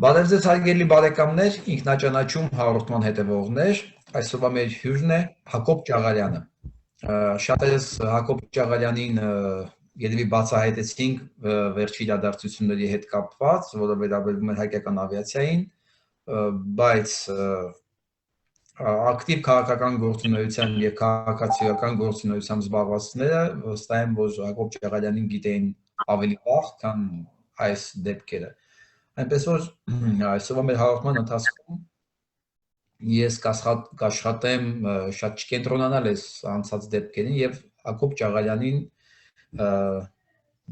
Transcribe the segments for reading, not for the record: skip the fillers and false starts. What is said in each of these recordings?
Բարև ձեզ հարգելի բարեկամներ, ինքնաճանաչում հաղորդման հետևողներ, այսօրվա մեր հյուրն է Հակոբ Ճաղարյանը։ Շատերս Հակոբ Ճաղարյանին երևի բացահայտեցինք վերջի իրադարձությունների հետ կապված, որը վերաբերում էր հայկական ավիացիային, բայց ակտիվ քաղաքական գործունեության եւ քաղաքացիական գործունեությամբ զբաղվածները վստահ եմ, որ Հակոբ Ճաղարյանին գիտեին ավելի վաղ, քան այս դեպքերը։ Այնպես որ այսօրվա մեր հաղորդման ընթացքում ես կաշխատեմ շատ չկենտրոնանալ այս անցած դեպքերին եւ Հակոբ Ճաղարյանին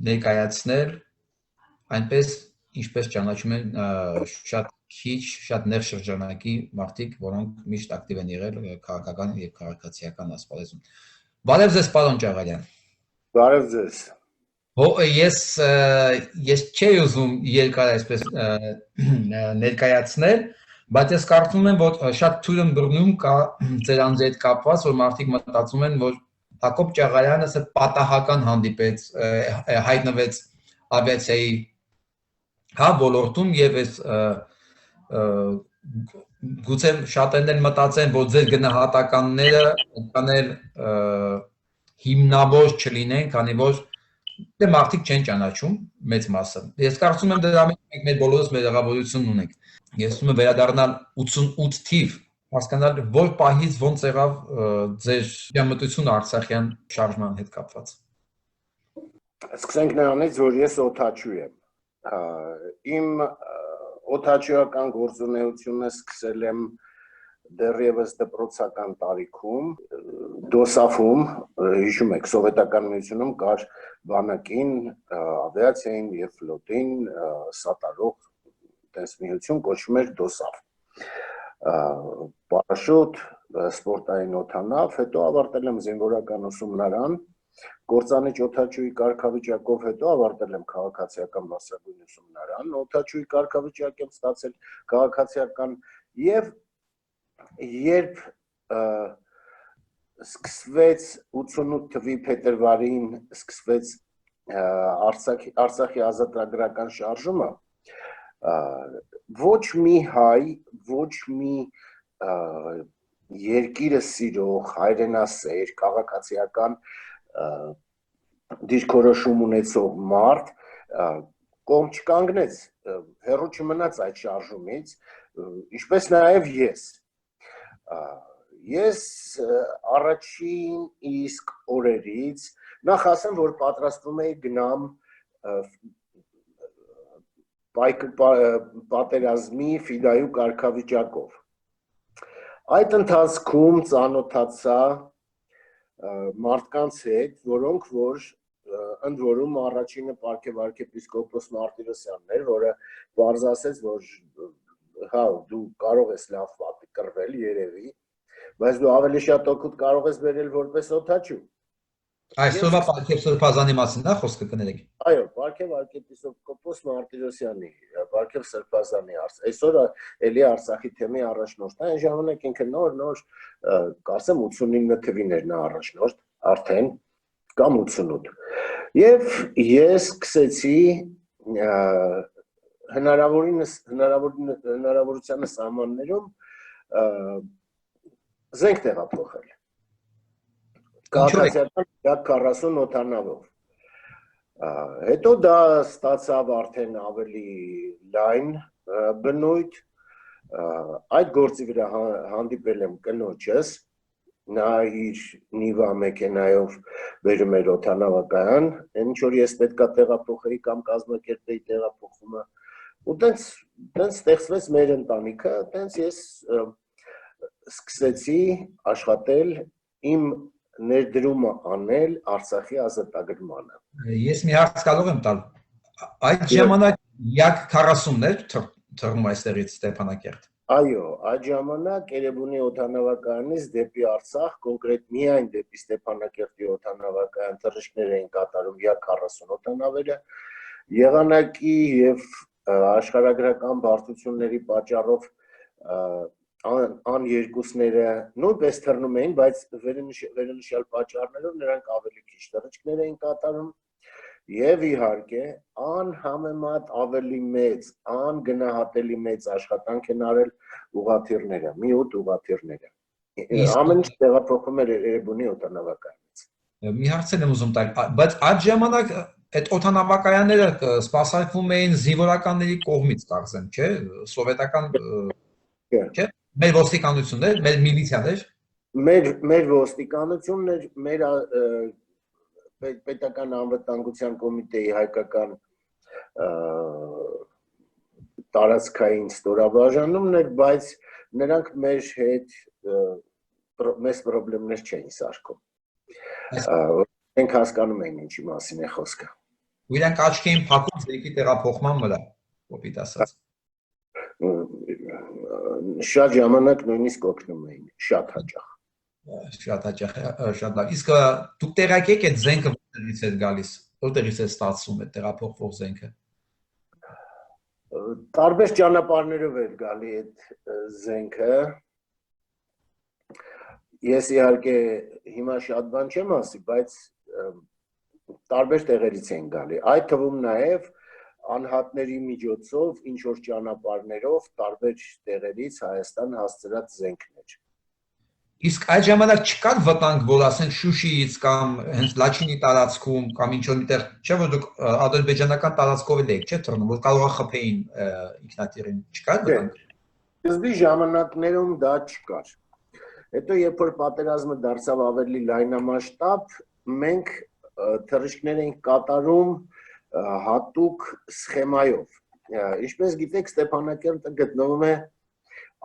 ներկայացնել այնպես, ինչպես ճանաչում են շատ քիչ, շատ նեղ շրջանակի մարդիկ, որոնք միշտ ակտիվ են եղել քաղաքական եւ քաղաքացիական ասպարեզում։ Բարև ձեզ, պարոն Ճաղարյան։ Բարև ձեզ։ Ես չէի ուզում երկար այսպես ներկայացնել, բայց ես կարծում եմ, որ շատ թույլ ըմբռնում կա ձեր անձի հետ կապված, որ մարդիկ մտածում են, որ Հակոբ Ճաղարյանը սա պատահական հանդիպեց, հայտնվեց ավիացիայի ոլորտում եւ այս գուցե շատերն են մտածեն, որ ձեր գնահատականները կանել հիմնավոր չլինեն, քանի որ մարդիկ չեն ճանաչում մեծ մասը։ Ես կարծում եմ դրա մեջ մենք բոլորս մեր հաղորդություն ունենք։ Ես ուզում եմ վերադառնալ 88 թիվ, հասկանալ որ պահից ոնց եղավ ձեր ճամտությունը Արցախյան շարժման հետ կապված։ Սկսենք նրանից, որ ես օդաչու եմ։ Իմ օդաչուական գործունեությունը սկսել եմ դեռևս դպրոցական տարիքում, դոսաֆում, հիշում եք, սովետական միությունում կար բանակին, ավիացիային եւ ֆլոտին սատարող տես միություն կոչվում էր դոսաֆ։ Պարաշուտ, սպորտային օդանավ, հետո ավարտել եմ զինվորական ուսումնարան, գործանիչ օդաչուի կարգավիճակով հետո ավարտել եմ քաղաքացիական մասնագույն ուսումնարան, օդաչուի կարգավիճակ եմ ստացել քաղաքացիական եւ երբ սկսվեց 88 թվականի փետրվարին սկսվեց Արցախի ազատագրական շարժումը, ոչ մի հայ, ոչ մի երկիրը սիրող, հայրենասեր, քաղաքացիական դիրքորոշում ունեցող մարդ կողմ չկանգնեց, հեռու չմնաց այդ շարժումից, ինչպես նաև ես։ Ես առաջին իսկ օրերից նախ ասեմ, որ պատրաստվում էի գնամ պատերազմի ֆիդայու կարգավիճակով։ Այդ ընթացքում ծանոթացա մարդկանց հետ, որոնք որ ընդ որում առաջինը պարքև-արքեպիսկոպոս Մարտիրոսյանն էր, որը բարձ ասեց, որ հա դու կարող ես լավ պատի կռվել երևի, բայց դու ավելի շատ օգուտ կարող ես բերել որպես օդաչու։ Այսօրվա Պարքև Սրբազանի մասին նա խոսքը կներեք։ Այո, պարքև-արքեպիսկոպոս Մարտիրոսյանի, Պարքև Սրբազանի արս։ Այսօր էլի Արցախի թեմի առաջնորդն է, այն ժամանակ ինքը նոր կարծեմ 89 թվին էր նա առաջնորդ, արդեն կամ 88։ Եվ ես սկսեցի հնարավորության սահմաններում զենք տեղափոխել։ Քաղաքացիական 40 օդանավով։ Հետո դա ստացավ արդեն ավելի լայն բնույթ, այդ գործի վրա հանդիպել եմ կնոջս, նա իր նիվա մեքենայով բերում էր օդանավակայան, ինչ որ ես պետքա տեղափոխեի կամ կազմակերպեի տեղափոխումը, ու տենց ստեղծվեց մեր ընտանիքը, տենց ես սկսեցի աշխատել իմ ներդրումը անել Արցախի ազատագրմանը։ Ես մի հարց կարող եմ տալ։ Այդ ժամանակ Յակ 40-ն էր թռնում այստեղից Ստեփանակերտ։ Այո, այդ ժամանակ Էրեբունի օդանավակայանից դեպի Արցախ, կոնկրետ միայն դեպի Ստեփանակերտի օդանավակայան թռիչքներ էին կատարում Յակ 40 օդանավերը, եղանակի եւ աշխարհագրական բարդությունների պատճառով երկուսները նույնպես թռնում էին, բայց վերոնշյալ պատճառներով նրանք ավելի քիչ թռիչքներ էին կատարում Եվ իհարկե անհամեմատ ավելի մեծ, անգնահատելի մեծ աշխատանք են արել ուղղաթիռները, մի 8 ուղղաթիռները։ Ամեն ինչ տեղափոխվում էր Էրեբունի օդանավակայանից։ Մի հարց եմ ուզում տալ, բայց այդ ժամանակ այդ օդանավակայանները սպասարկվում էին զինվորականների կողմից, կարծեմ, չէ՞, սովետական չէ՞, մեր ոստիկանություններ, մեր միլիցիաներ։ Մեր ոստիկանությունն էր, մեր պետական անվտանգության կոմիտեի հայկական տարածքային ստորաբաժանումն էր, բայց նրանք մեր հետ մեծ խնդիրներ չէին սարքում։ Մենք հասկանում ենք ինչի մասին է խոսքը։ Ու իրանք աչքի էին փակում զենքի տեղափոխման վրա, կոպիտ ասած։ Շատ ժամանակ նույնիսկ օգնում էին, շատ հաճախ։ Շատ հաճախ, շատ լավ։ Իսկ դուք տեղյակ եք այդ զենքը որտեղից է գալիս, որտեղից է ստացվում այդ տեղափոխվող զենքը։ Տարբեր ճանապարհներով էր գալի այդ զենքը։ Ես իհարկե հիմա շատ բան չեմ ասի, բայց տարբեր տեղերից են գալի։ Այդ թվում նաև անհատների միջոցով ինչ որ ճանապարհներով տարբեր տեղերից Հայաստան հասցրած զենքներ։ Իսկ այդ ժամանակ չկար վտանգ, որ ասենք Շուշիից կամ հենց Լաչինի տարածքում կամ ինչ որ միտեղ, չէ՞ որ դուք ադրբեջանական տարածքով եք, չէ՞ թռնում, որ կարող է խփեին ինքնաթիռին, չկար վտանգ։ Սկզբի ժամանակներում դա չկար։ Հետո երբ որ պատերազմը դարձավ ավելի լայնամասշտաբ, մենք թռիչքներ ենք կատարում հատուկ սխեմայով։ Ինչպես գիտեք, Ստեփանակերտը գտնվում է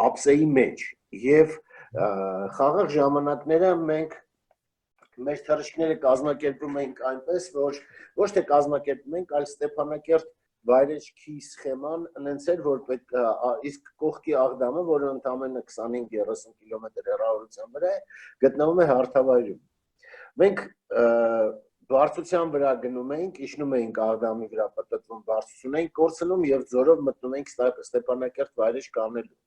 ափսեի մեջ եւ խաղաղ ժամանակները մենք մեր թռիչքները կազմակերպում ենք այնպես, որ ոչ թե կազմակերպում ենք, այլ Ստեփանակերտ վայրեջքի սխեման ընենց էր, որ պետք է իսկ կողքի աղդամը, որը ընդամենը 25-30 կիլոմետր հեռավորության վրա է, գտնվում է հարթավայրում։ Մենք բարձրության վրա գնում էինք, իջնում էինք աղդամի վրա, պատտվում բարձրություն էինք կորցնում եւ ձորով մտնում էինք Ստեփանակերտ վայրեջք անելու։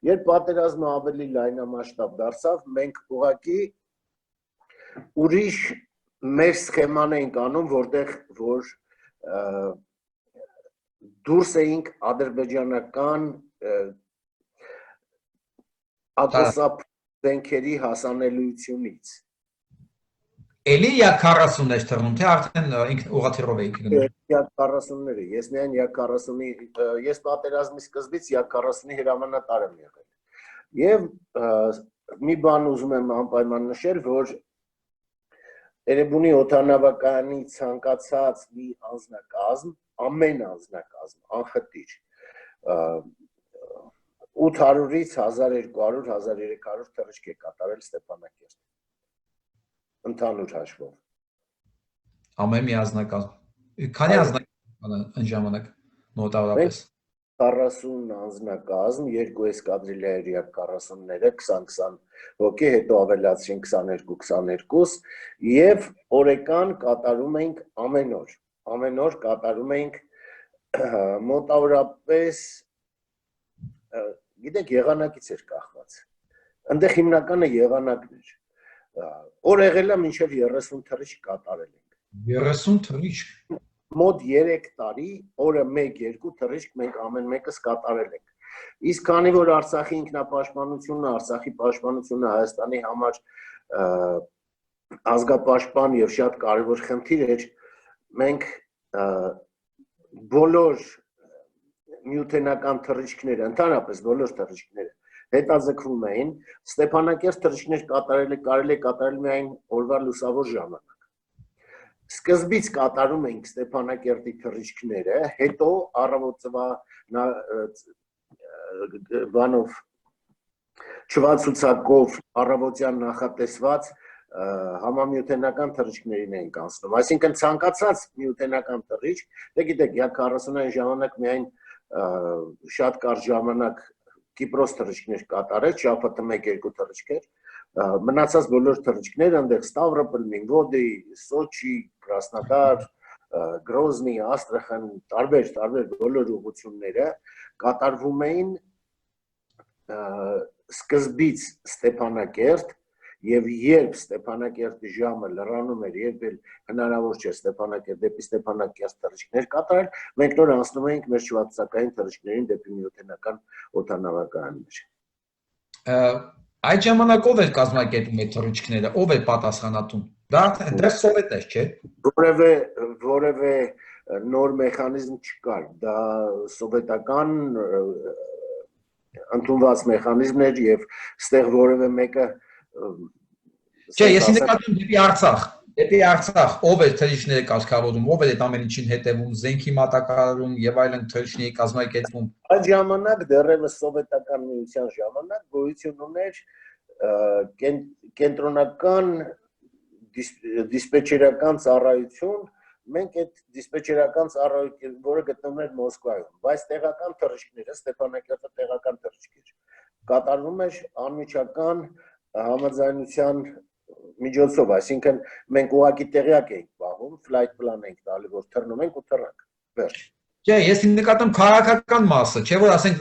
Երբ պատերազմը ավելի լայնամասշտաբ դարձավ, մենք ուղղակի ուրիշ մեր սխեման էինք անում, որտեղ որ դուրս էինք ադրբեջանական ատոսապ զենքերի հասանելիությունից։ Էլի Յակ-40-ներ թռնում, թե արդեն ինքն ուղղաթիռով էիք գնում։ Յակ-40-ները, ես միայն Յակ-40-ի, ես պատերազմի սկզբից Յակ-40-ի հրամանատար եմ եղել։ Եվ մի բան ուզում եմ անպայման նշել, որ Էրեբունի օդանավակայանի ցանկացած մի անձնակազմ, ամեն անձնակազմ, անխտիր 800-ից 1200, 1300 թռիչք է կատարել Ստեփանակերտ։ Ընդհանուր հաշվով։ Ամեն մի անձնակազմ։ Քանի անձնակազմ այն ժամանակ մոտավորապես։ 40 անձնակազմ, 2 էսկադրիլիայի 40-ները, 20-20 հոգի, հետո ավելացրին 22-22 եւ օրեկան կատարում ենք ամեն օր կատարում ենք մոտավորապես գիտեք եղանակից էր կախված։ Այնտեղ հիմնականը եղանակն էր։ Օր եղել է մինչև 30 թռիչք կատարել ենք։ 30 թռիչք։ Մոտ 3 տարի օրը 1-2 թռիչք մենք ամեն մեկս կատարել ենք։ Իսկ քանի որ Արցախի ինքնապաշտպանությունը, Արցախի պաշտպանությունը Հայաստանի համար ազգապաշտպան եւ շատ կարեւոր խնդիր էր, մենք բոլոր նյութենական թռիչքները, ընդհանրապես բոլոր թռիչքները հետաձգվում էին, Ստեփանակերտ թռիչքներ կարելի է կատարել միայն օրվա լուսավոր ժամանակ։ Սկզբից կատարում էինք Ստեփանակերտի թռիչքները, հետո առավոտվա բանով չվացուցակով առավոտյան նախատեսված համամիութենական թռիչքներին էինք անցնում։ Այսինքն ցանկացած միութենական թռիչք, դե գիտեք, Յակ-40-ային ժամանակ միայն շատ կարճ ժամանակ Կիպրոս թռիչքներ կատարեց, շաբաթը 1-2 թռիչքեր, մնացած բոլոր թռիչքները այնտեղ Ստավրոպոլ, Մինվոդի, Սոչի, Կրասնոդար, Գրոզնի, Աստրախան, տարբեր բոլոր ուղղությունները կատարվում էին սկզբից Ստեփանակերտ Եվ երբ Ստեփանակերտի ժամը լրանում էր, երբ էլ հնարավոր չէ Ստեփանակերտ դեպի Ստեփանակերտ թռիչքներ կատարել, մենք նոր անցնում էինք մեր շվացակային թռիչքներին դեպի միութենական օդանավակայաններ։ Այդ ժամանակով էր կազմակերպում այդ թռիչքները, ով է պատասխանատուն։ Դա դեռ սովետ էր, չէ՞։ Որևէ նոր մեխանիզմ չկար, դա սովետական ընդունված մեխանիզմ էր եւ ստեղ որևէ մեկը Չէ, ես նկատում դեպի Արցախ, ով էր թռիչքները կարգավորում, ով էր այդ ամեն ինչին հետևում, զենքի մատակարարում եւ այլն թռիչքների կազմակերպում։ Այդ ժամանակ դեռևս սովետական միության ժամանակ գոյություն ուներ կենտրոնական դիսպեչերական ծառայություն, մենք այդ դիսպեչերական ծառայությունը, որը գտնվում էր Մոսկվայում, բայց տեղական թռիչքները, Ստեփանակերտը տեղական թռիչք էր, կատարվում էր անմիջական համաձայնության միջոցով, այսինքն մենք ուղղակի տեղյակ էինք պահում, flight plan էինք տալի, որ թռնում ենք ու թռանք, վերջ։ Չէ, ես նկատում քաղաքական մասը, չէ՞ որ ասենք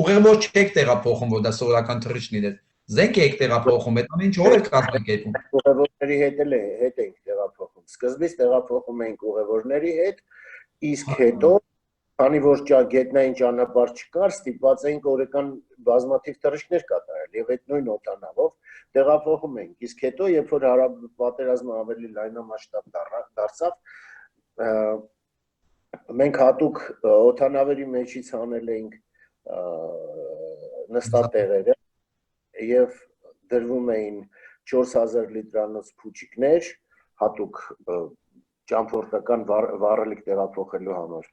ուղեղավոր չեք տեղափոխում, որ դա սովորական թռիչքներ էր։ Զենք եք տեղափոխում, այդ ամեն ինչ ով է կազմակերպում։ Ուղևորների հետ էինք տեղափոխում։ Սկզբից տեղափոխում էինք ուղևորների հետ, իսկ հետո, քանի որ գետնային ճանապարհ չկար, ստիպված էինք օրական բազմաթիվ թռիչքներ կատարել եւ այդ նույն օդանավով տեղափոխում էինք։ Իսկ հետո, երբ որ պատերազմը ավելի լայնամասշտաբ դարձավ, մենք հատուկ օդանավերի մեջից հանել էինք նստատեղերը եւ դրվում էին 4000 լիտրանոց փուչիկներ հատուկ ճամփորդական վառելիք տեղափոխելու համար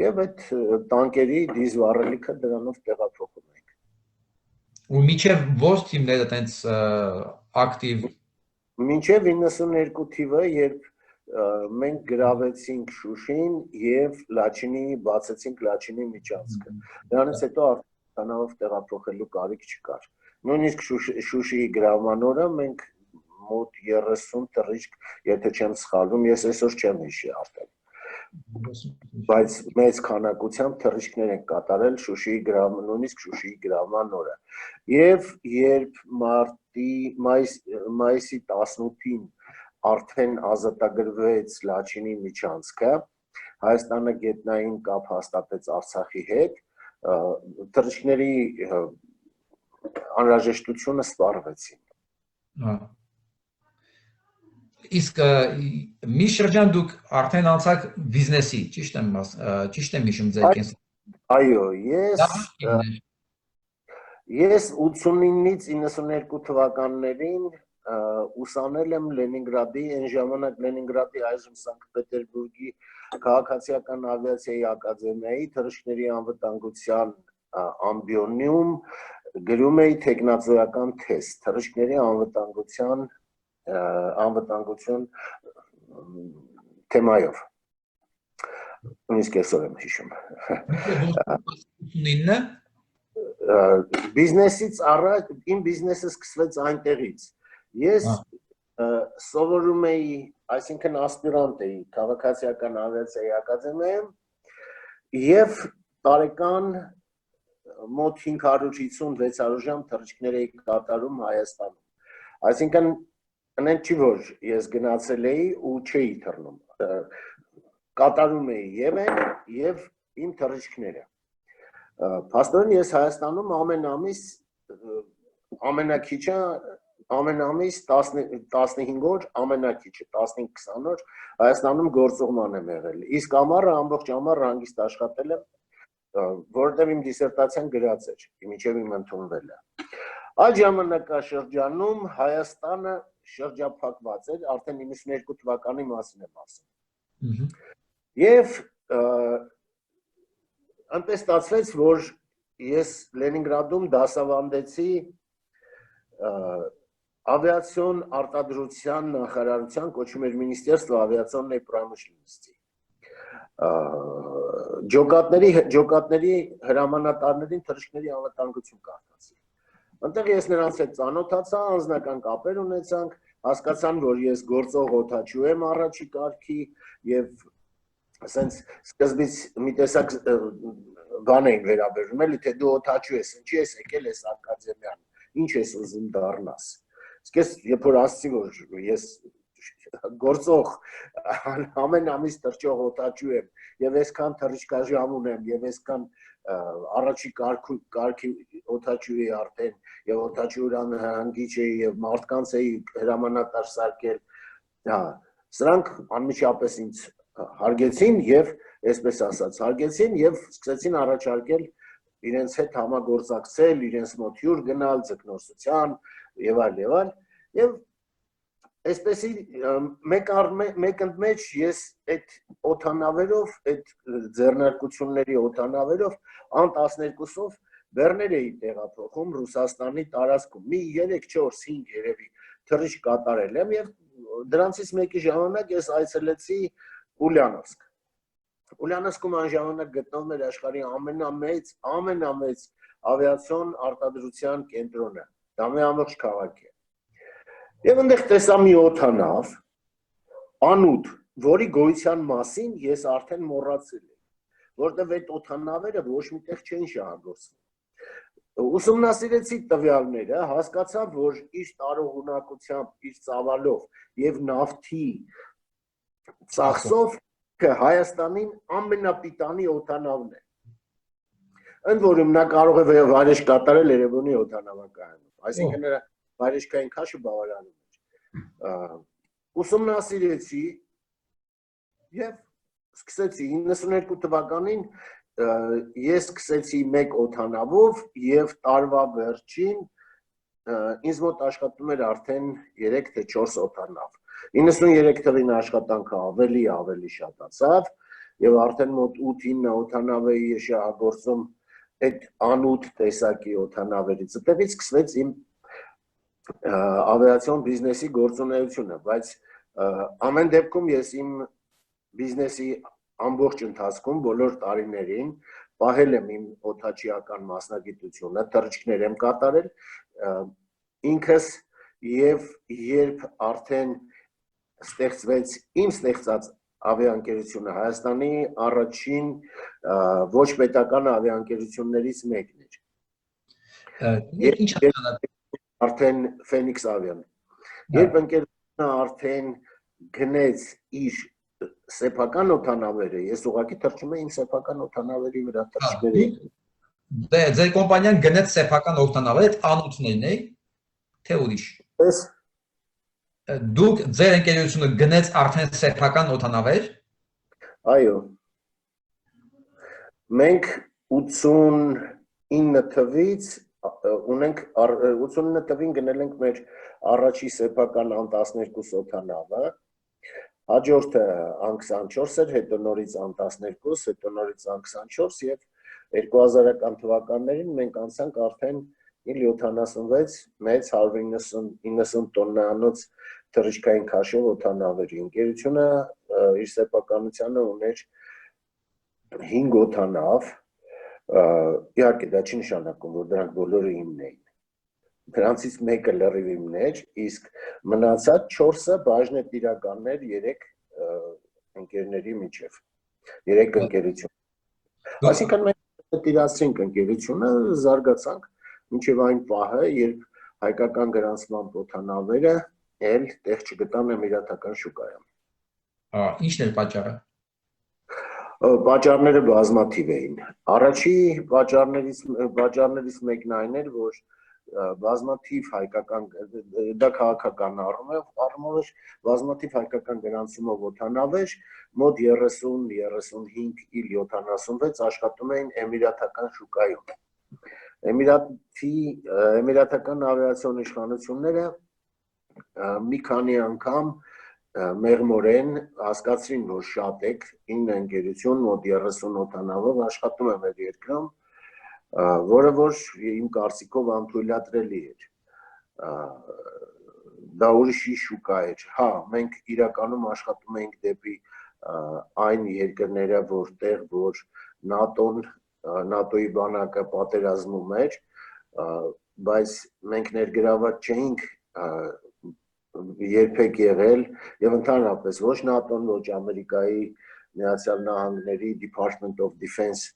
եւ այդ տանկերի դիզ վառելիքը դրանով տեղափոխում ենք։ Ու միջև ոչ թիմները տենց ակտիվ մինչև 92 թիվը, երբ մենք գրավեցինք Շուշին եւ բացեցինք Լաչինի միջանցքը։ Դրանից հետո արտանավով տեղափոխելու կարիք չկար։ Նույնիսկ Շուշիի գրավման օրը մենք մոտ 30 թռիչք, եթե չեմ սխալվում, ես այսօր չեմ հիշի արդեն։ Բայց մեծ քանակությամբ թռիչքներ ենք կատարել նույնիսկ Շուշիի գրավման օրը։ Եվ երբ մայիսի 18-ին արդեն ազատագրվեց Լաչինի միջանցքը, Հայաստանը գետնային կապ հաստատեց Արցախի հետ, թռիչքների անհրաժեշտությունը սպառվեցին։ Իսկ մի շրջան դուք արդեն անցաք բիզնեսի, ճիշտ եմ հիշում ձեր կենսը։ Այո, ես 89-ից 92 թվականներին ուսանել եմ Լենինգրադի, այն ժամանակ Լենինգրադի, այժմ Սանկտ Պետերբուրգի քաղաքացիական ավիացիայի ակադեմիայի թռիչքների անվտանգության ամբիոնում գրում էի տեխնացուական թեստ, թռիչքների անվտանգություն թեմայով։ Նույնիսկ այսօր եմ հիշում։ Բիզնեսից առաջ, իմ բիզնեսը սկսվեց այնտեղից։ Ես սովորում էի, այսինքն ասպիրանտ էի քաղաքացիական ավիացիայի ակադեմիայում եւ տարեկան մոտ 550-600 ժամ թռիչքներ էի կատարում Հայաստանում։ Այսինքն այնեն չի որ ես գնացել էի ու չէի թռնում։ Կատարում էի եւ իմ թռիչքները։ Փաստորեն ես Հայաստանում ամեն ամիս ամեն ամիս 15 օր, ամենակիչը 15-20 օր Հայաստանում գործուղման եմ եղել։ Իսկ ամառը ամբողջ ամառ հանգիստ աշխատել եմ, որովհետև իմ դիսերտացիան գրած էր, մինչև իմ ընդունվելը։ Այդ ժամանակաշրջանում Հայաստանը շրջափակված էր, արդեն 92 թվականի մասին եմ ասում։ Եվ այնպես ստացվեց, որ ես Լենինգրադում դասավանդեցի ավիացիոն արտադրության նախարարության, կոչվում էր Министерство авиационной промышленности։ Ջոկատների հրամանատարներին թռիչքների անվտանգություն կարդացի։ Այնտեղ ես նրանց հետ ծանոթացա, անձնական կապեր ունեցանք, հասկացան, որ ես գործող օդաչու եմ առաջի կարգի եւ ասենց սկզբից մի տեսակ բան էին վերաբերում, էլի թե դու օդաչու ես, ինչի ես եկել ես ակադեմիան, ինչ ես ուզում դառնաս։ Սկես երբ որ ասացի որ ես գործող ամեն ամիս տրճող օտաչու եմ եւ այսքան թռիչքաժամ ունեմ եւ այսքան առաջի կարգի օտաչու էի արդեն եւ օտաչուրան հանգիչ էի եւ մարդկանց էի հրամանատար սարքել հա սրանք անմիջապես ինձ հարգեցին եւ այսպես ասած հարգեցին եւ սկսեցին առաջարկել իրենց հետ համագործակցել իրենց մոտ հյուր գնալ ձկնորսության եւ այլ եւ Այսպեսի մեկ ընդմեջ ես այդ օդանավերով, այդ ձեռնարկությունների օդանավերով ան 12-ով բեռներ էի տեղափոխում Ռուսաստանի տարածքում։ Մի 3-4 5 երևի թռիչք կատարել եմ եւ դրանցից մեկի ժամանակ ես այցելեցի Ուլյանովսկ։ Ուլյանովսկում այն ժամանակ գտնվում էր աշխարհի ամենամեծ ավիացիոն արտադրության կենտրոնը։ Դա մի ամբողջ քաղաք է։ Եվ այնտեղ տեսա մի օդանավ, անուտ, որի գոյության մասին ես արդեն մոռացել եմ, որտեղ այդ օդանավերը ոչ միտեղ չեն շահագործվում։ Ուսումնասիրեցի տվյալները, հասկացա, որ իր տարողունակությամբ, իր ծավալով եւ նավթի ծախսով Հայաստանին ամենապիտանի օդանավն է։ Ընդ որում նա կարող է վայրեջք կատարել Երևանի օդանավակայանում, այսինքն նրա վայրեջքային քաշը բավարարում էր։ Ուսումնասիրեցի եւ սկսեցի 92 թվականին ես սկսեցի մեկ օդանավով եւ տարվա վերջին ինձ մոտ աշխատում էր արդեն 3 թե 4 օդանավ։ 93 թվին աշխատանքը ավելի շատացավ եւ արդեն մոտ 8-9 օդանավ էի շահագործում այդ անուտ տեսակի օդանավերից։ Այդտեղից սկսվեց իմ ավիացիոն բիզնեսի գործունեությունը, բայց ամեն դեպքում ես իմ բիզնեսի ամբողջ ընթացքում բոլոր տարիներին պահել եմ իմ օդաչիական մասնագիտությունը, թռիչքներ եմ կատարել ինքս եւ երբ արդեն ստեղծվեց իմ ստեղծած ավիաընկերությունը Հայաստանի առաջին ոչ պետական ավիաընկերություններից մեկն էր։ Արդեն Phoenix Avian։ Երբ ընկերությունը արդեն գնեց իր սեփական օդանավերը, ես ուղղակի թռչում էի իմ սեփական օդանավերի վրա թռչքների։ Դե ձեր կոմպանիան գնեց սեփական օդանավեր, այդ անուտներն է, թե ուրիշ։ Ես Դուք ձեր ընկերությունը գնեց արդեն սեփական օդանավեր։ Այո։ Մենք 89 թվից ունենք 89 թվին գնել ենք մեր առաջի սեփական ան 12 օդանավը, հաջորդը ան 24 էր, հետո նորից ան 12, հետո նորից ան 24 եւ 2000-ական թվականներին մենք անցանք արդեն Il-76 մեծ 190 տոննանոց թռիչքային քաշով օդանավերի։ Ընկերությունը իր սեփականությանը ուներ 5 օդանավ, իհարկե դա չի նշանակում, որ դրանք բոլորը իմն էին։ Դրանցից մեկը լրիվ իմն էր, իսկ մնացած 4-ը բաժնետիրականներ 3 ընկերների միջև, 3 ընկերություն։ Այսինքն մենք տիրացրինք ընկերությունը, զարգացանք մինչև այն պահը, երբ հայկական գրանցման օդանավերը էլ տեղ չգտան էմիրատական շուկայում։ Ի՞նչն էր պատճառը։ Պատճառները բազմաթիվ էին։ Առաջի պատճառներից մեկն այն էր, որ բազմաթիվ հայկական դա քաղաքական առումով էր, բազմաթիվ հայկական գրանցումով օդանավեր, մոտ 30-35 Il-76 աշխատում էին էմիրատական շուկայում։ Էմիրատական ավիացիոն իշխանությունները մի քանի անգամ մեղմորեն հասկացրին, որ շատ եք, 9 ընկերություն, մոտ 30 օդանավով աշխատում է մեր երկրում, որը որ իմ կարծիքով անթույլատրելի էր։ Դա ուրիշի շուկա էր։ Հա, մենք իրականում աշխատում ենք դեպի այն երկրները, որտեղ որ ՆԱՏՕ-ի բանակը պատերազմում էր, բայց մենք ներգրաված չէինք երբեք եղել եւ ընդհանրապես ոչ ՆԱՏՕ-ն, ոչ Ամերիկայի Միացյալ Նահանգների Department of Defense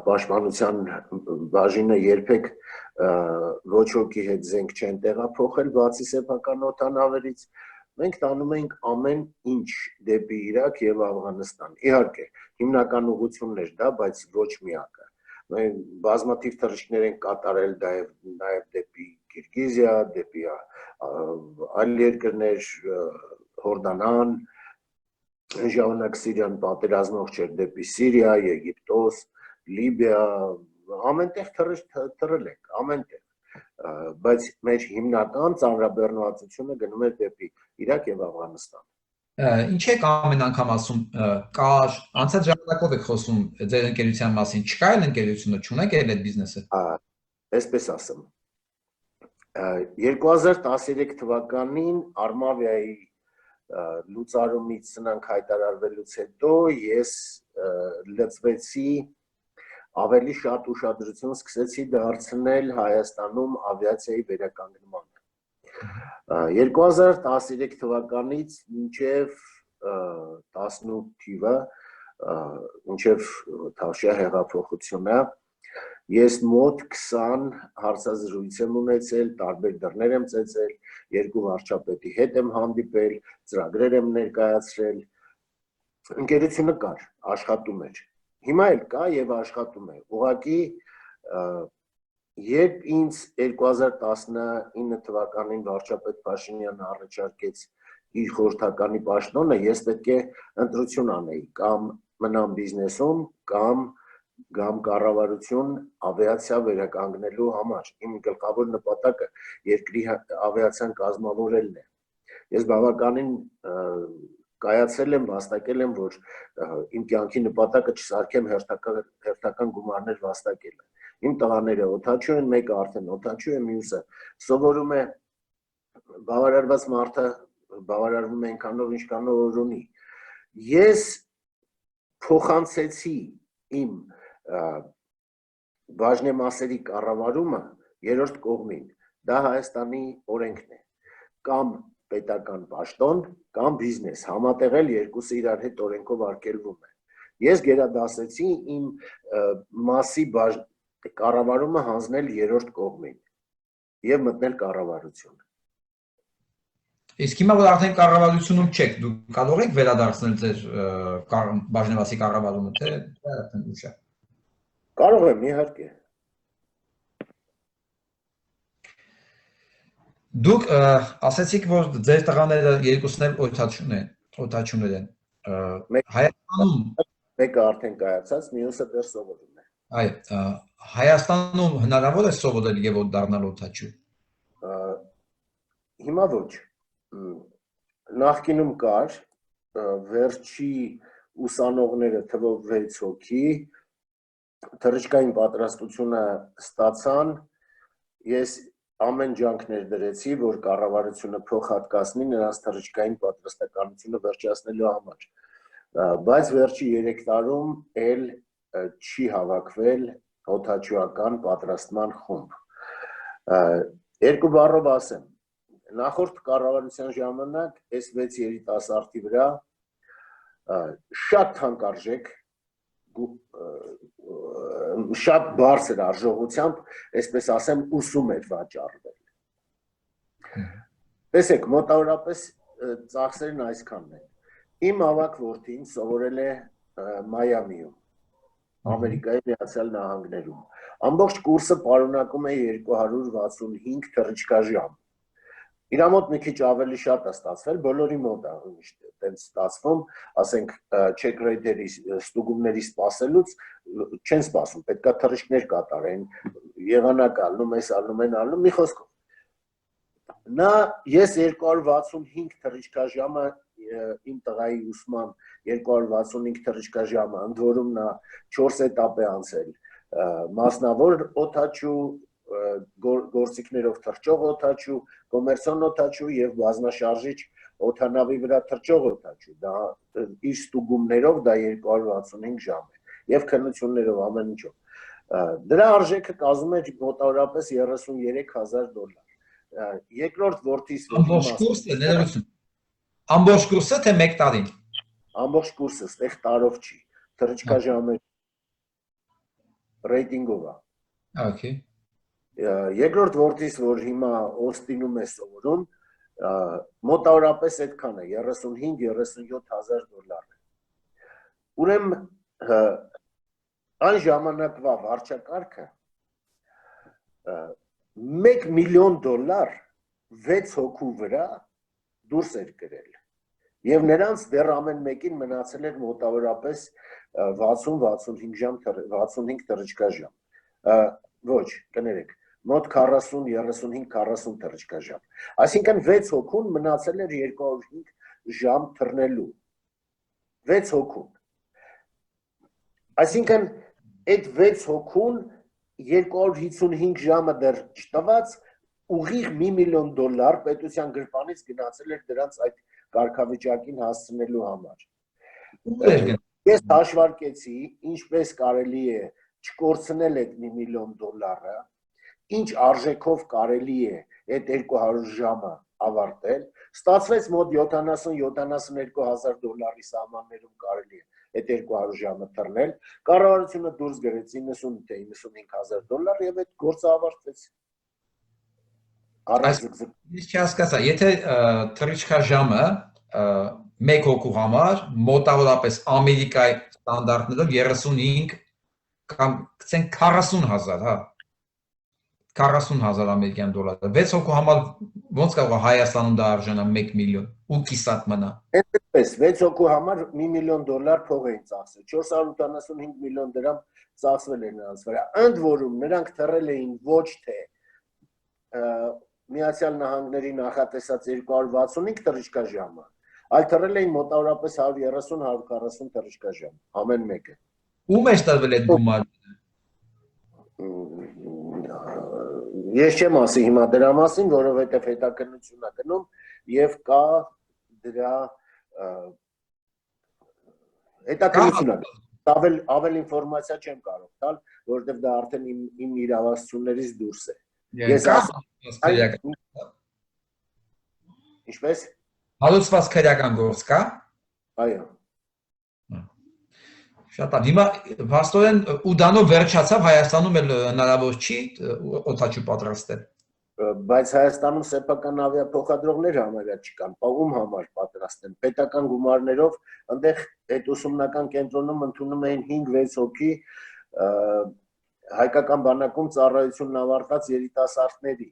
պաշտպանության բաժինը երբեք ոչ ոքի հետ զենք չեն տեղափոխել, բացի սեփական օդանավերից, մենք տանում ենք ամեն ինչ դեպի Իրաք եւ Աֆղանստան։ Իհարկե, հիմնական ուղղություններ դա, բայց ոչ միակը։ Մենք բազմաթիվ թռիչքներ ենք կատարել նաեւ դեպի Կիրգիզիա, դեպի այլ երկրներ, Հորդանան, ժամանակ Սիրիան պատերազմող չէր, դեպի Սիրիա, Եգիպտոս, Լիբիա, ամենտեղ թռել ենք, ամենտեղ, բայց մեր հիմնական ծանրաբեռնվածությունը գնում է դեպի Իրաք եւ Աֆղանստան։ Ինչ եք ամեն անգամ ասում, կար, անցած ժամանակով եք խոսում ձեր ընկերության մասին, չկա այլ ընկերությունը, չունեք այլ այդ բիզնեսը։ Այսպես ասեմ, 2013 թվականին Արմավիայի լուծարումից սնանք հայտարարվելուց հետո ես լծվեցի ավելի շատ ուշադրություն սկսեցի դարձնել Հայաստանում ավիացիայի վերականգնմանը։ 2013 թվականից մինչև 18 թիվը, մինչև Թավշյա հեղափոխությունը, ես մոտ 20 հարցազրույց եմ ունեցել, տարբեր դռներ եմ ծեծել, 2 վարչապետի հետ եմ հանդիպել, ծրագրեր եմ ներկայացրել, ընկերությունը կար, աշխատում էր։ Հիմա էլ կա եւ աշխատում է։ Ուղղակի երբ ինձ 2019 թվականին վարչապետ Փաշինյանը առաջարկեց իր խորհրդականի պաշտոնը, ես պետք է ընտրություն անեի, կամ մնամ բիզնեսում, կամ կառավարություն ավիացիա վերականգնելու համար։ Իմ գլխավոր նպատակը երկրի ավիացիան կազմավորելն է։ Ես բավականին կայացել եմ, վաստակել եմ, որ իմ կյանքի նպատակը չսարքեմ հերթական գումարներ վաստակելը։ Իմ տղաները օդաչու են, մեկը արդեն օդաչու է, մյուսը սովորում է, բավարարված մարդը բավարարվում է այնքանով, ինչքանով որ ունի։ Ես փոխանցեցի իմ բաժնեմասերի կառավարումը երրորդ կողմին, դա Հայաստանի օրենքն է, կամ պետական պաշտոն, կամ բիզնես, համատեղել երկուսը իրար հետ օրենքով արգելվում է։ Ես գերադասեցի իմ մասի կառավարումը հանձնել երրորդ կողմին եւ մտնել կառավարություն։ Իսկ հիմա որ արդեն կառավարությունում չեք, դուք կարող եք վերադարձնել ձեր բաժնեմասի կառավարումը, թե արդեն ուշ է։ Կարող եմ, իհարկե։ Դուք ասացիք, որ ձեր տղաները երկուսն էլ օդաչուներ են։ Հայաստանում մեկը արդեն կայացած, մյուսը դեռ սովորում է։ Այո, Հայաստանում հնարավոր է սովորել եւ դառնալ օդաչու։ Հիմա ոչ։ Նախկինում կար, վերջի ուսանողները թվով 6 հոգի, թռիչքային պատրաստությունը ստացան, ես ամեն ջանք ներդրեցի, որ կառավարությունը փոխհատկացնի նրանց թռիչքային պատրաստականությունը վերջացնելու համար, բայց վերջի 3 տարում էլ չի հավաքվել օդաչուական պատրաստման խումբ։ Երկու բառով ասեմ, նախորդ կառավարության ժամանակ այս 6 երիտասարդի վրա շատ թանկարժեք, շատ բարձր արժողությամբ, այսպես ասեմ, ուսում էր վաճառվել։ Տեսեք, մոտավորապես ծախսերն այսքանն են։ Իմ ավագ որդին սովորել է Մայամիում, Ամերիկայի Միացյալ Նահանգներում։ Ամբողջ կուրսը պարունակում է 265 թռիչքաժամ։ Իրա մոտ մի քիչ ավելի շատ է ստացվել, բոլորի մոտ է այդպես ստացվում, ասենք չեք ռեյդերի ստուգումների սպասելուց չեն սպասում, պետք է թռիչքներ կատարեն, եղանակ ալնում, այս ալնում են ալնում, մի խոսքով։ Նա ես 265 թռիչքաժամը իմ տղայի ուսման 265 թռիչքաժամը, ընդ որում նա 4 էտապ է անցել, մասնավոր օդաչու, գործիքներով թռչող օդաչու, կոմերցիոն օդաչու եւ բազմաշարժիչ օդանավի վրա թռչող օդաչու, դա իր ստուգումներով դա 265 ժամ է եւ քննություններով ամեն ինչով։ Դրա արժեքը կազմում է մոտավորապես $33,000։ Երկրորդ որդիս ամբողջ կուրսը թե մեկ տարին։ Ամբողջ կուրսը, ստեղ տարով չի, թռիչքաժամը ռեյտինգով է։ Okay. Երկրորդ որդիս, որ հիմա Օստինում է սովորում, մոտավորապես այդքան է, 35-37,000 դոլար։ Ուրեմն այն ժամանակվա վարչակարգը 1 միլիոն դոլար 6 հոգու վրա դուրս էր գրել։ Եվ նրանց դեռ ամեն մեկին մնացել էր մոտավորապես 60-65 թռիչքաժամ։ Ոչ, կներեք, մոտ 40-35-40 թռիչքաժամ։ Այսինքն 6 հոգուն մնացել էր 205 ժամ թռնելու։ 6 հոգուն։ Այսինքն այդ 6 հոգուն 255 ժամը դեռ չտված ուղիղ $1 միլիոն պետության գրպանից գնացել էր դրանց այդ կարգավիճակին հասցնելու համար։ Ես հաշվարկեցի, ինչպես կարելի է չկորցնել այդ $1 միլիոն, ինչ արժեքով կարելի է այդ 200 ժամը ավարտել, ստացվեց մոտ $70,000-72,000 սահմաններում կարելի է այդ 200 ժամը թռնել, կառավարությունը դուրս գրեց $90,000-95,000 եւ այդ գործը ավարտվեց։ Իսկ հասկացա, եթե թռիչքաժամը 1 հոգու համար մոտավորապես Ամերիկայի ստանդարտներով 35 կամ գցենք 40,000, հա 40,000 ամերիկյան դոլար։ 6 հոգու համար ոնց կարող է Հայաստանում դա արժանա 1 միլիոն ու կիսատ մնա։ Այդպես 6 հոգու համար $1 միլիոն փող էին ծախսել, 475 միլիոն դրամ ծախսվել էր նրանց վրա։ Ընդ որում նրանք թռել էին ոչ թե Միացյալ Նահանգների նախատեսած 265 թռիչքաժամը, այլ թռել էին մոտավորապես 130-140 թռիչքաժամ, ամեն մեկը։ Ում է տրվել այդ գումարը։ Ես չեմ ասի հիմա դրա մասին, որովհետև հետաքննություն է գնում եւ կա դրա հետաքննություն է։ Ավել ինֆորմացիա չեմ կարող տալ, որովհետև դա արդեն իմ իրավասություններից դուրս է։ Ինչպես։ Հալուցված քրեական գործ կա։ Այո։ Շատ լավ։ Հիմա փաստորեն ուդանով վերջացավ, Հայաստանում էլ հնարավոր չի օդաչու պատրաստել։ Բայց Հայաստանում սեփական ավիափոխադրողներ համարյա չկան, ում համար պատրաստեն։ Պետական գումարներով այնտեղ այդ ուսումնական կենտրոնում ընդունում էին 5-6 հոգի հայկական բանակում ծառայությունն ավարտած երիտասարդների։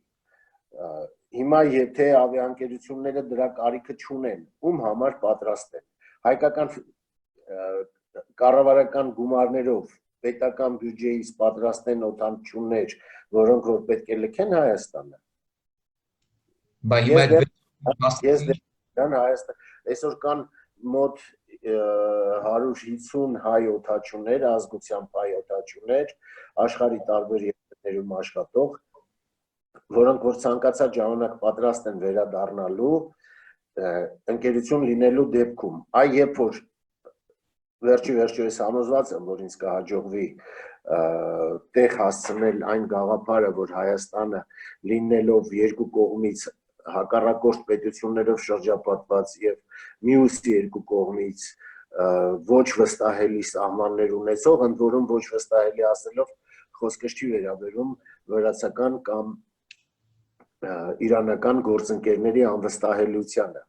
Հիմա եթե ավիաընկերությունները դրա կարիքը չունեն, ում համար պատրաստեն։ Հայկական կառավարական գումարներով պետական բյուջեից պատրաստեն օդանավներ, որոնք որ պետք է լքեն Հայաստանը։ Այսօր կան մոտ 150 հայ օդաչուներ, ազգությամբ հայ օդաչուներ, աշխարհի տարբեր երկրներում աշխատող, որոնք որ ցանկացած ժամանակ պատրաստ են վերադառնալու ընկերություն լինելու դեպքում։ Այ երբ որ վերջի ես համոզված եմ, որ ինձ կհաջողվի տեղ հասցնել այն գաղափարը, որ Հայաստանը լինելով երկու կողմից հակառակորդ պետություններով շրջապատված եւ մյուս երկու կողմից ոչ վստահելի սահմաններ ունեցող, ընդ որում ոչ վստահելի ասելով խոսքը չի վերաբերում վրացական կամ իրանական գործընկերների անվստահելիությանը։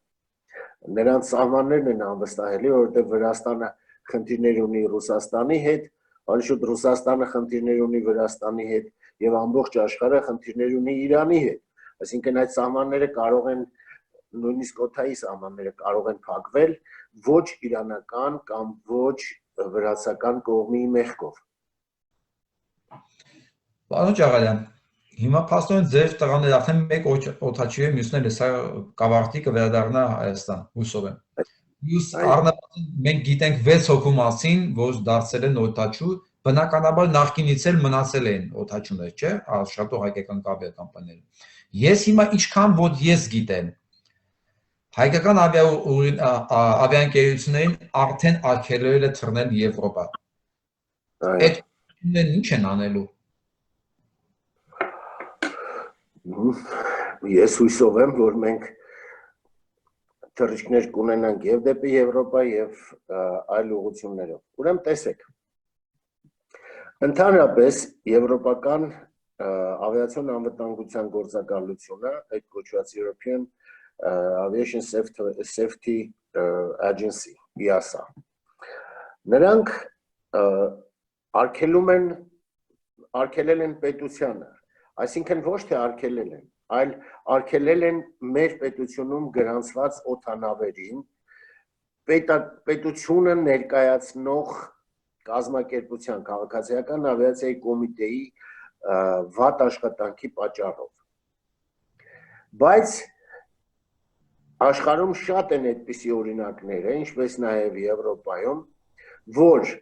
Նրանց սահմաններն են անվստահելի, որովհետեւ Վրաստանը խնդիրներ ունի Ռուսաստանի հետ, անշուտ Ռուսաստանը խնդիրներ ունի Վրաստանի հետ եւ ամբողջ աշխարհը խնդիրներ ունի Իրանի հետ։ Այսինքն այդ սահմանները կարող են նույնիսկ օդայի սահմանները կարող են փակվել ոչ իրանական կամ ոչ վրացական կողմի մեղքով։ Պարոն Ջաղալյան, հիմա փաստորեն ձեր տղաները արդեն մեկ օդաչու է, մյուսները սա կավարտի կվերադառնա Հայաստան, հուսով եմ։ Մյուս առնվազն մենք գիտենք 6 հոգու մասին, որ դարձել են օդաչու, բնականաբար նախկինից էլ մնացել են օդաչուներ, չէ՞, աշխատող հայկական ավիակոմպանիները։ Ես հիմա ինչքան որ ես գիտեմ, հայկական ավիաընկերություններին արդեն արգելվել է թռնել Եվրոպա։ Այդ ինչ են անելու։ Ես հույսով եմ, որ մենք թռիչքներ կունենանք եւ դեպի Եվրոպա եւ այլ ուղղություններով։ Ուրեմն տեսեք, Ընդհանրապես եվրոպական ավիացիոն անվտանգության գործակալությունը, այդ կոչված European Aviation Safety Agency, EASA, նրանք արգելել են պետությանը, այսինքն ոչ թե արգելել են, այլ արգելել են մեր պետությունում գրանցված օդանավերին պետությունը ներկայացնող կազմակերպության քաղաքացիական ավիացիայի կոմիտեի վատ աշխատանքի պատճառով։ Բայց աշխարհում շատ են այդպիսի օրինակները, ինչպես նաև Եվրոպայում, որ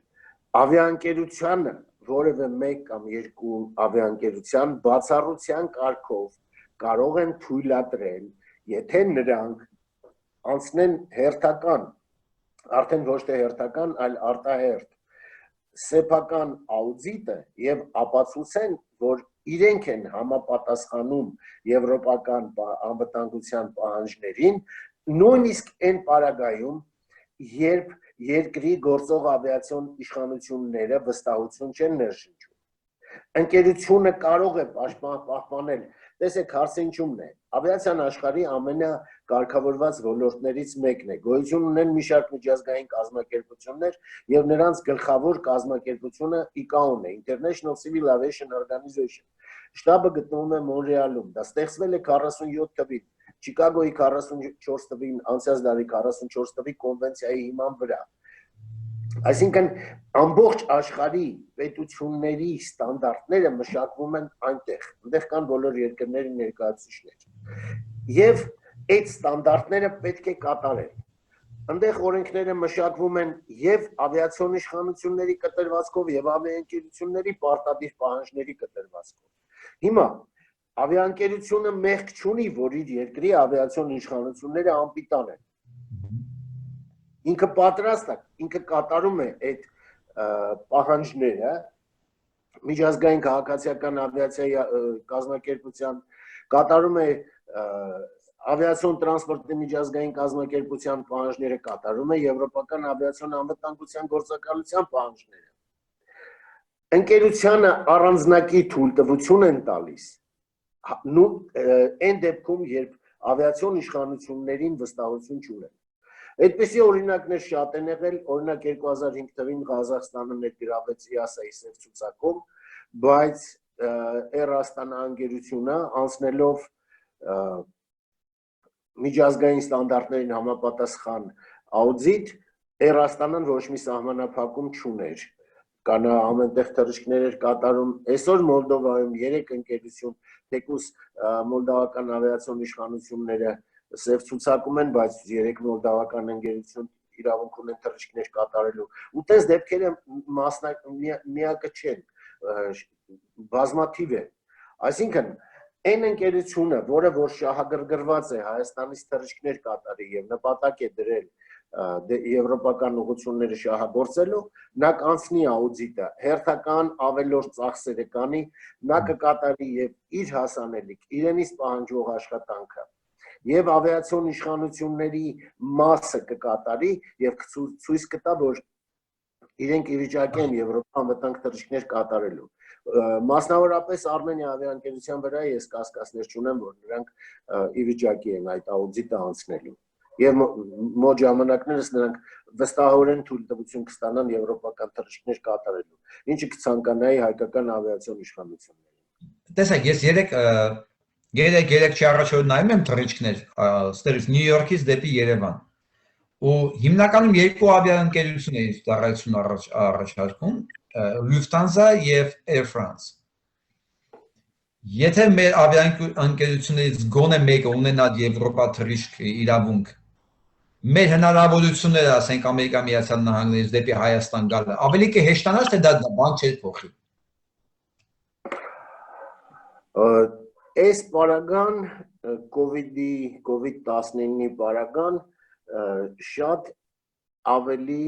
ավիաընկերությանը որևէ մեկ կամ երկու ավիաընկերության բացառության կարգով կարող են թույլատրել, եթե նրանք անցնեն հերթական, արդեն ոչ թե հերթական, այլ արտահերթ սեփական աուդիտը եւ ապացուցեն, որ իրենք են համապատասխանում եվրոպական անվտանգության պահանջներին, նույնիսկ այն պարագայում, երբ երկրի գործող ավիացիոն իշխանությունները վստահություն չեն ներշնչում։ Ընկերությունը կարող է պահպանել, տեսեք, հարցը ինչումն է, ավիացիան աշխարհի ամենակարգավորված ոլորտներից մեկն է, գոյություն ունեն մի շարք միջազգային կազմակերպություններ եւ նրանց գլխավոր կազմակերպությունը ICAO-ն է, International Civil Aviation Organization, շտաբը գտնվում է Մոնրեալում, դա ստեղծվել է 47 թվին, Չիկագոյի 44 թվին, անցյալ դարի 44 թվի կոնվենցիայի հիման վրա։ Այսինքն ամբողջ աշխարհի պետությունների ստանդարտները մշակվում են այնտեղ, այնտեղ կան բոլոր երկրների ներկայացուցիչներ։ Եվ այդ ստանդարտները պետք է կատարել։ Այնտեղ օրենքները մշակվում են եւ ավիացիոն իշխանությունների կտրվածքով եւ ավիաընկերությունների պարտադիր պահանջների կտրվածքով։ Հիմա ավիաընկերությունը մեղք չունի, որ իր երկրի ավիացիոն իշխանությունները անպիտան են։ Ինքը պատրաստ է, ինքը կատարում է այդ պահանջները միջազգային քաղաքացիական ավիացիայի կազմակերպության, կատարում է ավիացիոն տրանսպորտի միջազգային կազմակերպության պահանջները, կատարում է եվրոպական ավիացիոն անվտանգության գործակալության պահանջները։ Ընկերությանը առանձնակի թույլտվություն են տալիս այն դեպքում, երբ ավիացիոն իշխանություններին վստահություն չունեն։ Այդպիսի օրինակներ շատ են եղել, օրինակ 2005 թվին Ղազախստանը ներգրավվեց EASA-ի սև ցուցակում, բայց Air Astana ընկերությունը անցնելով միջազգային ստանդարտներին համապատասխան աուդիտ, Air Astana-ն ոչ մի սահմանափակում չուներ։ Կան ամենտեղ թռիչքներ էր կատարում, այսօր Մոլդովայում 3 ընկերություն, թեկուզ մոլդավական ավիացիոն իշխանությունները սև ցուցակում են, բայց 3 մոլդավական ընկերություն իրավունք ունեն թռիչքներ կատարելու։ Ու տես դեպքերը միակը չեն, բազմաթիվ են։ Այսինքն, այն ընկերությունը, որը որ շահագրգռված է Հայաստանից թռիչքներ կատարի եւ նպատակ է դրել եվրոպական ուղղությունները շահագործելու, նա կանցնի աուդիտը, հերթական ավելորդ ծախսերը կանի, նա կկատարի եւ իր հասանելիք, իրենից պահանջող աշխատանքը եւ ավիացիոն իշխանությունների մասը կկատարի եւ ցույց կտա, որ իրենք ի վիճակի են Եվրոպա անվտանգ թռիչքներ կատարելու։ Մասնավորապես Արմենիա ավիաընկերության վրա ես կասկածներ չունեմ, որ նրանք ի վիճակի են այդ աուդիտը անցնելու։ Եվ մոտ ժամանակներս նրանք վստահորեն թույլտվություն կստանան եվրոպական թռիչքներ կատարելու, ինչը կցանկանայի հայկական ավիացիոն իշխանություններին։ Տեսեք, ես երեք չառաջ որ նայում եմ թռիչքներ, ստերից Նյու Յորքից դեպի Երևան։ Ու հիմնականում երկու ավիաընկերություն էին ծառայություն առաջարկում, Lufthansa եւ Air France։ Եթե մեր ավիաընկերություններից գոնե մեկը ունենա Եվրոպա թռիչք իրավունք, մեր հնարավորությունները, ասենք Ամերիկա Միացյալ Նահանգներից դեպի Հայաստան գալը, ավելի կհեշտանաց, թե դա բան չէ փոխի։ Այս պարագան COVID-19-ի պարագան շատ ավելի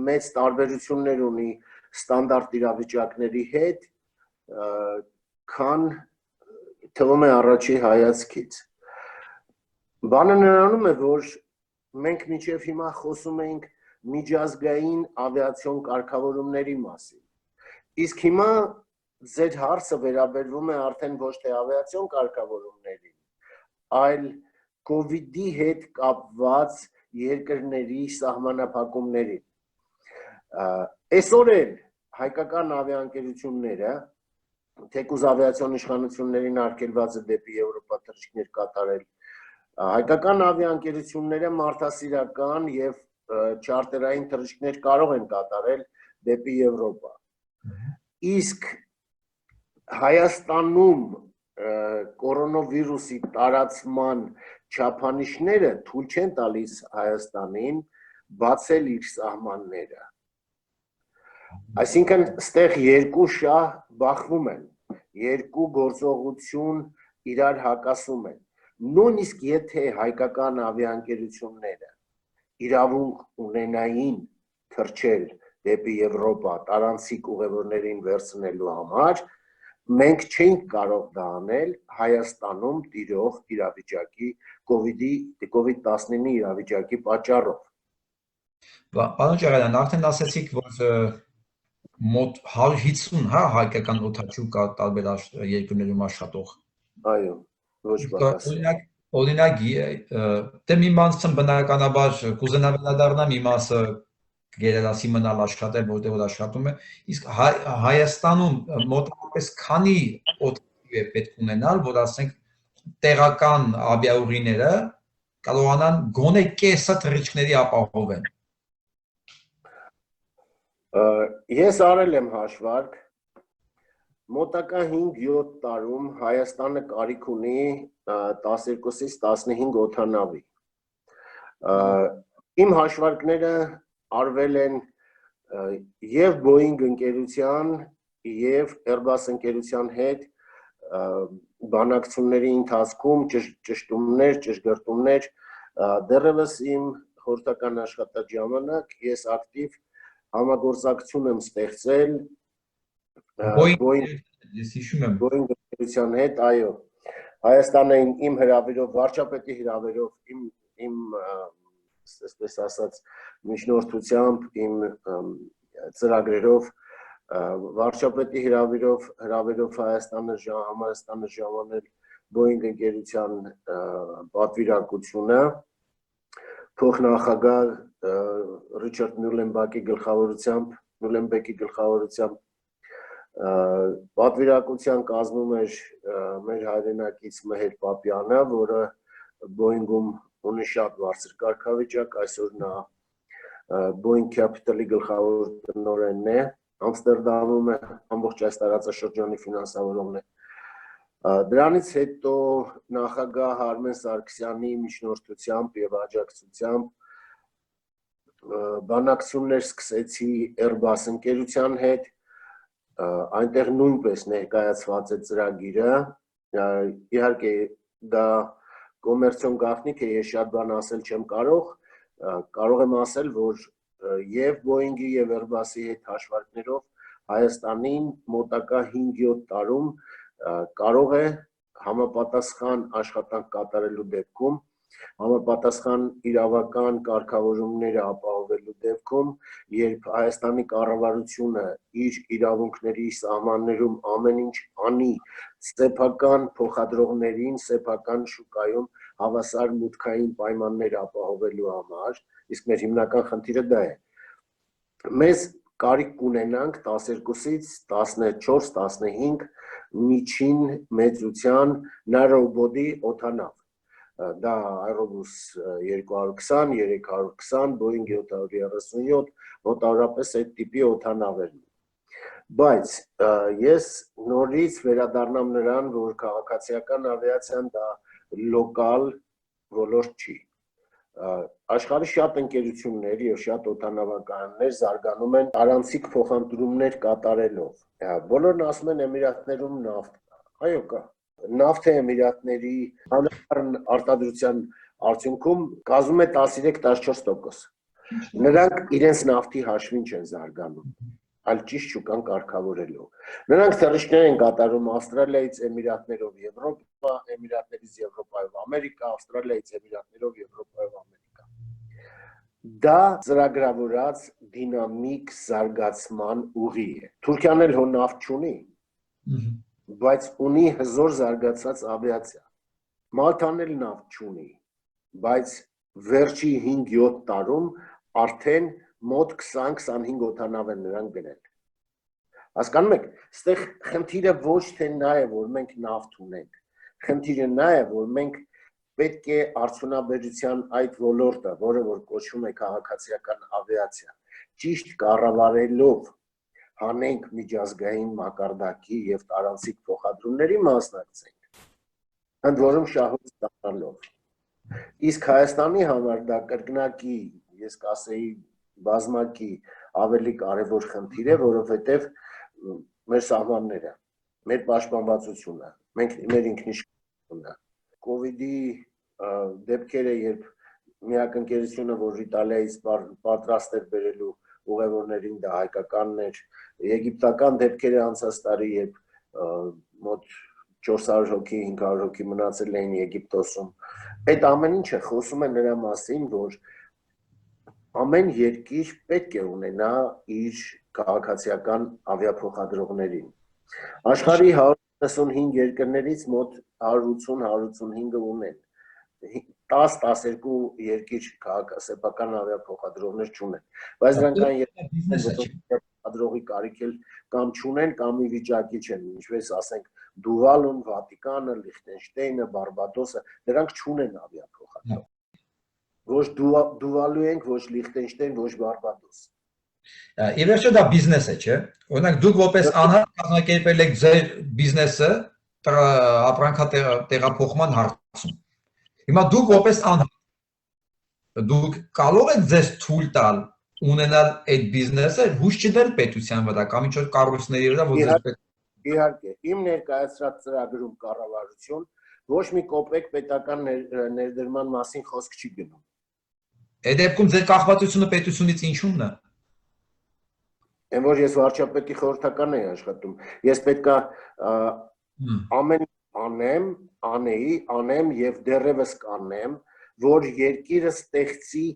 մեծ տարբերություններ ունի ստանդարտ իրավիճակների հետ, քան թվում է առաջի հայացքից։ Բանը նրանում է, որ մենք մինչև հիմա խոսում ենք միջազգային ավիացիոն կարգավորումների մասին։ Իսկ հիմա ձեր հարցը վերաբերվում է արդեն ոչ թե ավիացիոն կարգավորումներին, այլ COVID-ի հետ կապված երկրների սահմանափակումներին։ Այսօր էլ հայկական ավիաընկերությունները, թեկուզ ավիացիոն իշխանություններին արգելված է դեպի Եվրոպա թռիչքներ կատարել, հայկական ավիաընկերությունները մարդասիրական եւ չարտերային թռիչքներ կարող են կատարել դեպի Եվրոպա։ Իսկ Հայաստանում կորոնավիրուսի տարածման չափանիշները թույլ չեն տալիս Հայաստանին բացել իր սահմանները։ Այսինքն ստեղ երկու շահ բախվում են, երկու գործողություն իրար հակասում են։ Նույնիսկ եթե հայկական ավիաընկերությունները իրավունք ունենային թռչել դեպի Եվրոպա տարանցիկ ուղևորներին վերցնելու համար, մենք չենք կարող դա անել Հայաստանում տիրող իրավիճակի COVID-19 իրավիճակի պատճառով։ Պարոն Ջարալյան, արդեն ասացիք, որ մոտ 150 հայկական օդաչու կա տարբեր երկրներում աշխատող։ Այո, ոչ պակաս։ Օրինակ, դե մի մասը բնականաբար կուզենա վերադառնա, մի մասը գերադասի մնալ աշխատել, որտեղ որ աշխատում է, իսկ Հայաստանում մոտավորապես քանի օդաչու է պետք ունենալ, որ ասենք տեղական ավիաուղիները կարողանան գոնե կեսը թռիչքների ապահովեն։ Ես արել եմ հաշվարկ, մոտակա 5-7 տարում Հայաստանը կարիք ունի 12-ից 15 օդանավի։ Իմ հաշվարկները արվել են եւ Boeing ընկերության եւ Airbus ընկերության հետ բանակցությունների ընթացքում ճշտումներ, ճշգրտումներ, դեռևս իմ խորհրդական աշխատած ժամանակ ես ակտիվ համագործակցություն եմ ստեղծել Boeing ընկերության հետ, այո, Հայաստանը իմ հրավերով, վարչապետի հրավերով, իմ այսպես ասած միջնորդությամբ, իմ ծրագրերով, վարչապետի հրավերով Հայաստանը ժամանել Boeing ընկերության պատվիրակությունը, փոխնախագահ Ռիչարդ Մյուլենբեկի գլխավորությամբ պատվիրակության կազմում էր մեր հայրենակից Մեհեր Պապյանը, որը Boeing-ում ունի շատ բարձր կարգավիճակ, այսօր նա Boeing Capital-ի գլխավոր տնօրենն է, Ամստերդամում է, ամբողջ այս տարածաշրջանի ֆինանսավորողն է։ Դրանից հետո նախագահ Արմեն Սարգսյանի միջնորդությամբ եւ աջակցությամբ բանակցություններ սկսեցի Airbus ընկերության հետ, այնտեղ նույնպես ներկայացված է ծրագիրը, իհարկե դա կոմերցիոն գաղտնիք է, ես շատ բան ասել չեմ կարող եմ ասել, որ եւ Boeing-ի եւ Airbus-ի հետ հաշվարկներով Հայաստանին մոտակա 5-7 տարում կարող է համապատասխան աշխատանք կատարելու դեպքում, համապատասխան իրավական կարգավորումները ապահովելու դեպքում, երբ Հայաստանի կառավարությունը իր իրավունքների սահմաններում ամեն ինչ անի սեփական փոխադրողներին, սեփական շուկայում հավասար մուտքային պայմաններ ապահովելու համար, իսկ մեր հիմնական խնդիրը դա է։ Մեզ կարիք կունենանք 12-ից 14-15 միջին մեծության narrow body օդանավ։ Դա Airbus 220, 320, Boeing 737, մոտավորապես այդ տիպի օդանավերն են։ Բայց ես նորից վերադառնամ նրան, որ քաղաքացիական ավիացիան դա լոկալ ոլորտ չի։ Աշխարհի շատ ընկերություններ եւ շատ օդանավականներ զարգանում են առանցիկ փոխանցումներ կատարելով։ Բոլորն ասում են Էմիրատներում նավթ կա։ Այո, կա։ Նավթը Էմիրատների համախառն արտադրության արդյունքում կազմում է 13-14%։ Նրանք իրենց նավթի հաշվին չեն զարգանում, այլ ճիշտ շուկան կարգավորելու։ Նրանք թռիչքներ են կատարում Ավստրալիայից Էմիրատներով Եվրոպա, Էմիրատներից Եվրոպայով Ամերիկա, Ավստրալիայից Էմիրատներով Եվրոպայով Ամերիկա։ Դա ծրագրավորած դինամիկ զարգացման ուղի է։ Թուրքիան էլ հո նավթ չունի, բայց ունի հզոր զարգացած ավիացիա։ Մալթան էլ նավթ չունի, բայց վերջի 5-7 տարում արդեն մոտ 20-25 օդանավ են նրանք գնել։ Հասկանում եք, այստեղ խնդիրը ոչ թե նա է, որ մենք նավթ ունենք, խնդիրը նա է, որ մենք պետք է արդյունաբերության այդ ոլորտը, որը որ կոչվում է քաղաքացիական ավիացիա, ճիշտ կառավարելով հանենք միջազգային մակարդակի եւ տարանցիկ փոխադրումների մասնակցենք, ընդ որում շահույթ ստանալով։ Իսկ Հայաստանի համար դա կրկնակի, ես կասեի, բազմակի ավելի կարևոր խնդիր է, որովհետեւ մեր սահմանները, մեր պաշտպանվածությունը, մեր ինքնիշխանությունը, կոവിഡ്ի դեպքերը, երբ միակ ընկերությունը, որ Իտալիայից պատրաստ էր բերելու ուղևորներին, դա հայկականն էր, եգիպտական դեպքերը անցած տարի, երբ մոտ 400 հոգի, 500 հոգի մնացել էին Եգիպտոսում, այդ ամեն ինչը խոսում է նրա մասին, որ ամեն երկիր պետք է ունենա իր քաղաքացիական ավիափոխադրողներին։ Աշխարհի 195 երկրներից մոտ 180-185-ը ունեն։ 10-12 երկիր քաղաքասեփական ավիափոխադրողներ չունեն։ Բայց դրանք այն երկրների կարիք էլ կամ չունեն, կամ ի վիճակի չեն, ինչպես ասենք Դուվալուն, Վատիկանը, Լիխտենշտեյնը, Բարբադոսը, դրանք չունեն ավիափոխադրող։ Ոչ Դուվալու ենք, ոչ Լիխտենշտեյն, ոչ Բարբադոս։ Ի վերջո դա բիզնես է, չէ՞։ Օրինակ դուք որպես անհատ կազմակերպել եք ձեր բիզնեսը ապրանքատեղափոխման հարցում։ Հիմա դուք որպես անհատ դուք կարող եք ձեզ թույլ տալ ունենալ այդ բիզնեսը հույս չդնել պետության վրա կամ ինչ որ կառույցների վրա, որ ձեզ պետք։ Իհարկե, իմ ներկայացրած ծրագրում կառավարություն ոչ մի կոպեկ պետական ներդրման մասին խոսք չի գնում։ Այդ դեպքում ձեր կախվածությունը պետությունից ինչու՞մն է։ Այն որ ես վարչապետի խորհրդական եի աշխատում, ես պետքա ամեն անեմ եւ դեռևս կանեմ, որ երկիրը ստեղծի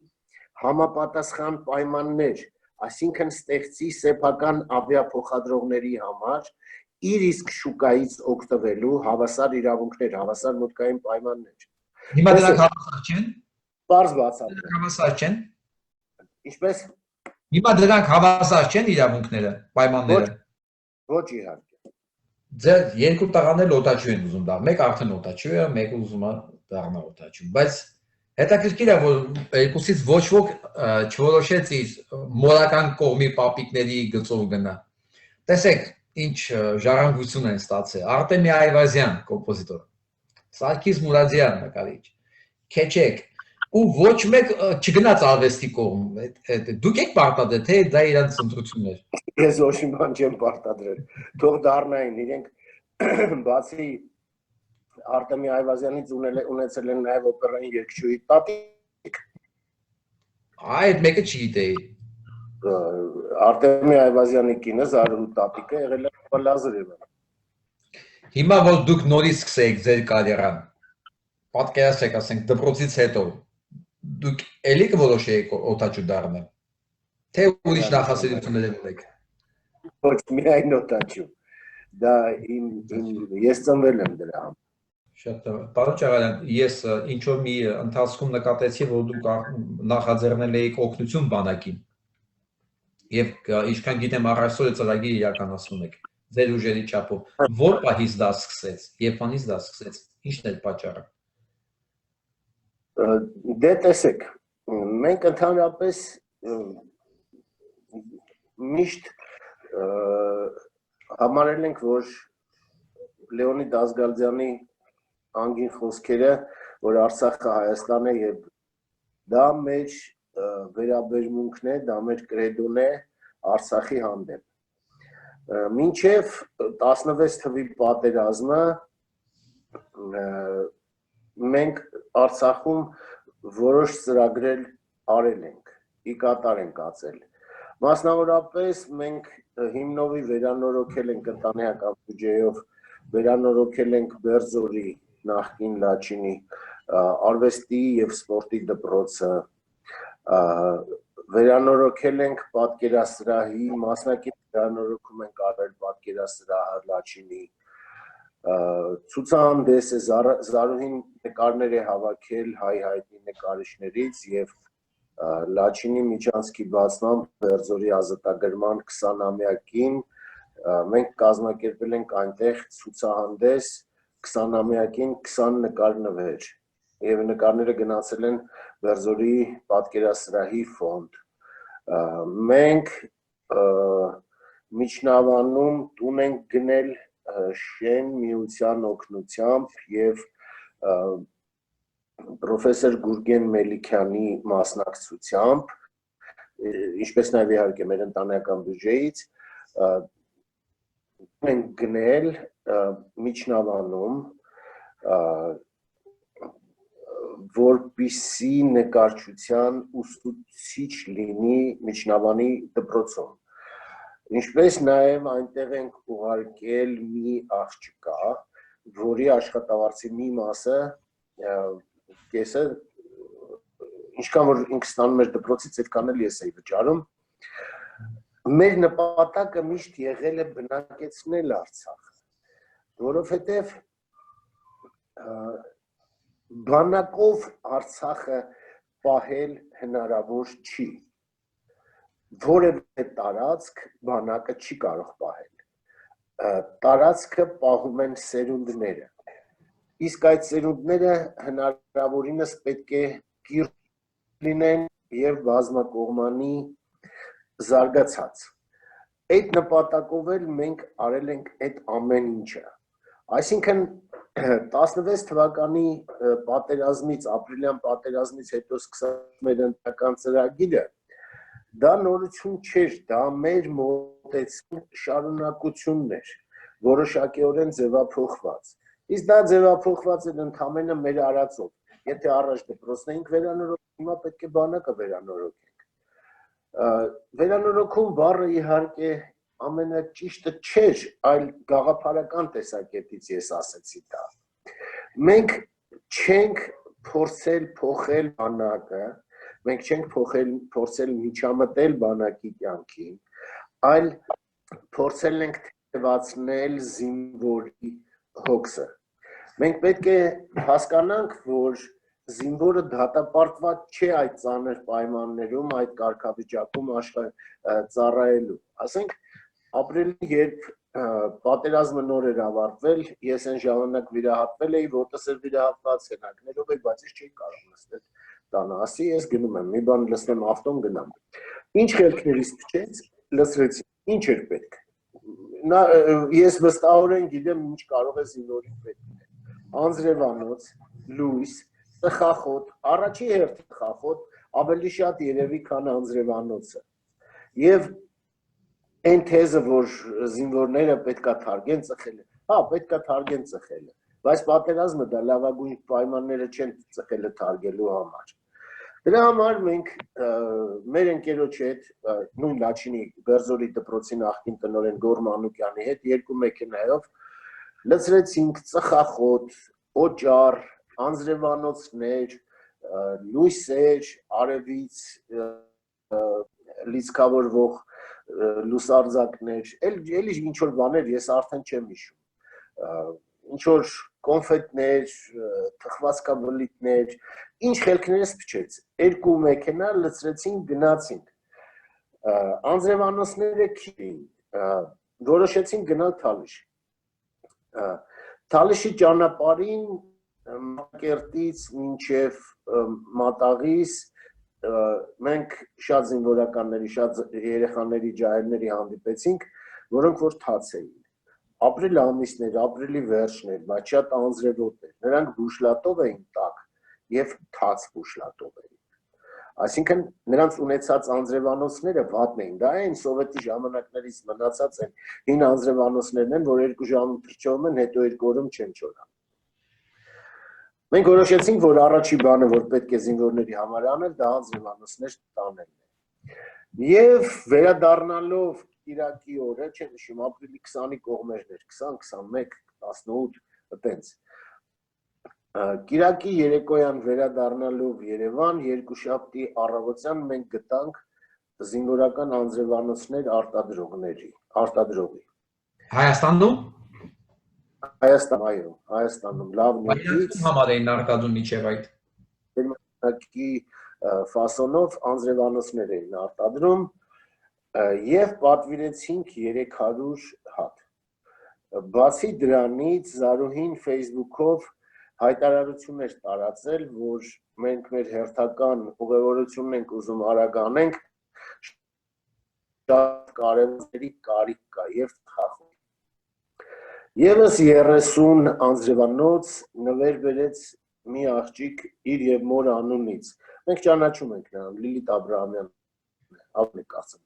համապատասխան պայմաններ, այսինքն ստեղծի սեփական ավիափոխադրողների համար իր իսկ շուկայից օգտվելու հավասար իրավունքներ, հավասար մուտքային պայմաններ։ Հիմա դրանք հավասար չեն։ Պարզ բացատրեմ։ Հավասար չեն։ Ինչպես։ Հիմա դրանք հավասար չեն իրավունքները, պայմանները։ Ոչ իհարկե։ Ձեր երկու տղաներ օտաչու են ուզում դառնալ, մեկ արդեն օտաչու է, մեկը ուզում է դառնալ օտաչու, բայց հետաքրքիր է, որ երկուսից ոչ ոք չորոշեց իր մորական կողմի պապիկների գծով գնա։ Տեսեք, ինչ ժառանգություն են ստացել։ Արտեմի Այվազյան, կոմպոզիտոր, Սարգիս Մուրադյան, նկարիչ, Քեչեկ, ու ոչ մեկ չգնաց արվեստի կողմ։ Դուք եք պարտադրել, թե դա իրանց ընտրությունն էր։ Ես ոչ մի բան չեմ պարտադրել։ Թող դառնային իրենք, բացի Արտեմի Այվազյանից ունեցել են նաև օպերային երգչուհի տատիկ։ Այդ մեկը չգիտեի։ Արտեմի Այվազյանի կինը Զարուհի տատիկը եղել է Լազարևը։ Հիմա որ դուք նորից սկսեք ձեր կարիերան, պատկերացրեք, ասենք դպրոցից հետո, դուք էլի կորոշեիք օտաչու դառնալ, թե ուրիշ նախասիրություններ ունեք։ Ոչ միայն օտաչու։ Դա ես ծնվել եմ դրա համար։ Շատ լավ։ Պարոն Ճաղալյան, ես ինչ որ մի ընթացքում նկատեցի, որ դուք նախաձեռնել եք օգնություն բանակին։ Եվ ինչքան գիտեմ, առայսօր ծրագիր իրականացնում եք ձեր ուժերի չափով։ Որ պահից դա սկսեց, երբանից դա սկսեց, ի՞նչն է պատճառը։ Դե տեսեք, մենք ընդհանրապես միշտ համարել ենք, որ Լեոնիդ Ազգալձյանի անգին խոսքերը, որ Արցախը Հայաստան է եւ դա մեր վերաբերմունքն է, դա մեր կրեդոն է Արցախի հանդեպ։ Մինչև 16 թվի պատերազմը մենք Արցախում որոշ ծրագրեր արել ենք, ի կատար ենք ածել։ Մասնավորապես մենք հիմնովի վերանորոգել ենք ընտանեկան բյուջեով, վերանորոգել ենք։ Նախկին Լաչինի արվեստի եւ սպորտի դպրոցը, Վերանորոգել ենք պատկերասրահի, մասնակից վերանորոգում ենք արել պատկերասրահը Լաչինի, ցուցահանդես է Զարուհին նկարներ է հավաքել հայ հայտնի նկարիչներից եւ Լաչինի միջանցքի բացման Բերձորի ազատագրման 20-ամյակին մենք կազմակերպել ենք այնտեղ ցուցահանդես 20-ամյակին 20 նկար-նվեր եւ նկարները գնացել են Բերձորի պատկերասրահի ֆոնդ մենք միջնավանում տուն ենք գնել Շեն միության օգնությամբ եւ պրոֆեսոր Գուրգեն Մելիքյանի մասնակցությամբ, ինչպես նաև իհարկե մեր ընտանեկան բյուջեից, ենք գնել միջնավանում, որպեսզի նկարչության ուսուցիչ լինի միջնավանի դպրոցում։ Ինչպես նաև այնտեղ ենք ուղարկել մի աղջկա, որի աշխատավարձի մի մասը կեսը ինչքան որ ինքը ստանում էր դպրոցից, այդքան էլ ես էի վճարում։ Մեր նպատակը միշտ եղել է բնակեցնել Արցախը, որովհետև բանակով Արցախը պահել հնարավոր չի։ Որևէ տարածք բանակը չի կարող պահել։ Տարածքը պահում են սերունդները։ Իսկ այդ սերունդները հնարավորինս պետք է կիրթ լինեն եւ բազմակողմանի զարգացած։ Այդ նպատակով էլ մենք արել ենք այդ ամեն ինչը։ Այսինքն 16 թվականի պատերազմից, ապրիլյան պատերազմից հետո սկսած մեր ընտրական ծրագիրը դա նորություն չէր, դա մեր մոտեցում շարունակությունն էր, որոշակիորեն ձևափոխված։ Իսկ դա ձևափոխված էր ընդամենը մեր արածով։ Եթե առաջ դպրոցն էինք վերանորոգում, հիմա պետք է բանակը վերանորոգենք։ Վերանորոգում բառը իհարկե ամենաճիշտը չէր, այլ գաղափարական տեսակետից ես ասեցի դա։ Մենք չենք փորձել փոխել բանակը, մենք չենք փորձել միջամտել բանակի կյանքին, այլ փորձել ենք թեթևացնել զինվորի հոգսը։ Մենք պետք է հասկանանք, որ զինվորը դատապարտված չէ այդ ծանր պայմաններում, այդ կարգավիճակում ծառայելու։ Ասենք, ապրիլի երբ պատերազմը նոր էր ավարտվել, ես այն ժամանակ վիրահատվել էի, որտես էր վիրահատված հենակներով, բայց ես չէի կարող նստել տանը, ասի ես գնում եմ, մի բան լսնեմ ավտոն գնամ։ Ինչ խելքներից փչեց, լսրեցի, ինչ էր պետք։ Ես վստահորեն գիտեմ ինչ կարող է զինվորին պետք։ Անձրևանոց, լույս, ծխախոտ, առաջի հերթ ծխախոտ, ավելի շատ երևի քան անձրևանոցը։ Եվ այն թեզը, որ զինվորները պետքա թարգեն ծխելը, հա, պետքա թարգեն ծխելը, բայց պատերազմը դա լավագույն պայմանները չեն ծխելը թարգելու համար։ Դրա համար մենք մեր ընկերոջ հետ, նույն Լաչինի Բերձորի դպրոցի նախկին տնօրեն Գոռ Մանուկյանի հետ երկու մեքենայով լցրեցինք ծխախոտ, օճառ, անձրևանոցներ, լույսեր, արևից լիցքավորվող լուսարձակներ, էլի ինչ որ բաներ ես արդեն չեմ հիշում։ Ինչ որ կոնֆետներ, թխվածքաբլիթներ, ինչ խելքներս փչեց։ Երկու մեքենա լցրեցինք, գնացինք։ Անձրևանոցները քիչ, որոշեցինք գնալ Թալիշ։ Թալիշի ճանապարհին Մակերտից մինչև Մատաղիս մենք շատ զինվորականների, շատ երեխաների, ջահելների հանդիպեցինք, որոնք որ թաց էին։ Ապրիլ ամիսներ, ապրիլի վերջներ, բայց շատ անձրևոտ էր։ Նրանք բուշլատով էին տակ եւ թաց բուշլատով էին։ Այսինքն նրանց ունեցած անձրևանոցները վատն էին։ Դա այն սովետի ժամանակներից մնացած են հին անձրևանոցներն են, որ 2 ժամում թրջում են, հետո 2 օրում չեն չորանում։ Մենք որոշեցինք, որ առաջի բանը, որ պետք է զինվորների համար անել, դա անձրևանոցներ տանելն է։ Եվ վերադառնալով Կիրակի օրը, չեմ հիշում, ապրիլի 20-ի կողմերն էր, 20, 21, 18, այտենց։ Կիրակի երեկոյան վերադառնալով Երևան, երկուշաբթի առավոտյան մենք գտանք զինվորական անձրևանոցներ արտադրողի։ Հայաստանում։ Հայաստանում լավ նյութից համար էին արտադրում միջև այդ Գերմանակի ֆասոնով անձրևանոցներ էին արտադրում եւ պատվիրեցինք 300 հատ։ Բացի դրանից Զարուհին Facebook-ով հայտարարություն էր տարածել, որ մենք մեր հերթական ուղևորությունն ենք ուզում արագ անենք, շատ կարևորների կարիք կա եւ խախում։ Եվս 30 անձրևանոց նվեր բերեց մի աղջիկ իր եւ մոր անունից։ Մենք ճանաչում ենք նրան, Լիլիթ Աբրահամյան, ավելի կարծեմ։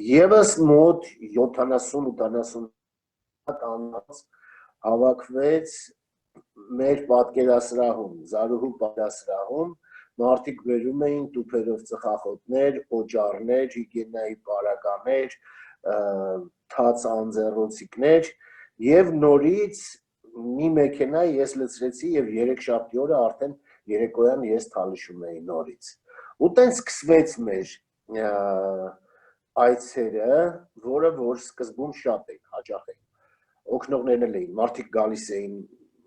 Եվս մոտ 70-80 անձ հավաքվեց մեր պատկերասրահում, Զարուհու պատկերասրահում, մարդիկ բերում էին տուփերով ծխախոտներ, օճառներ, հիգիենայի պարագաներ, թաց անձեռնոցիկներ եւ նորից մի մեքենա ես լցրեցի եւ 3 շաբթի օրը արդեն երեկոյան ես թալիշում էի նորից։ Ու տենց սկսվեց մեր այցերը, որը որ սկզբում շատ էին, հաճախ էին։ Օգնողներն էլ էին, մարդիկ գալիս էին,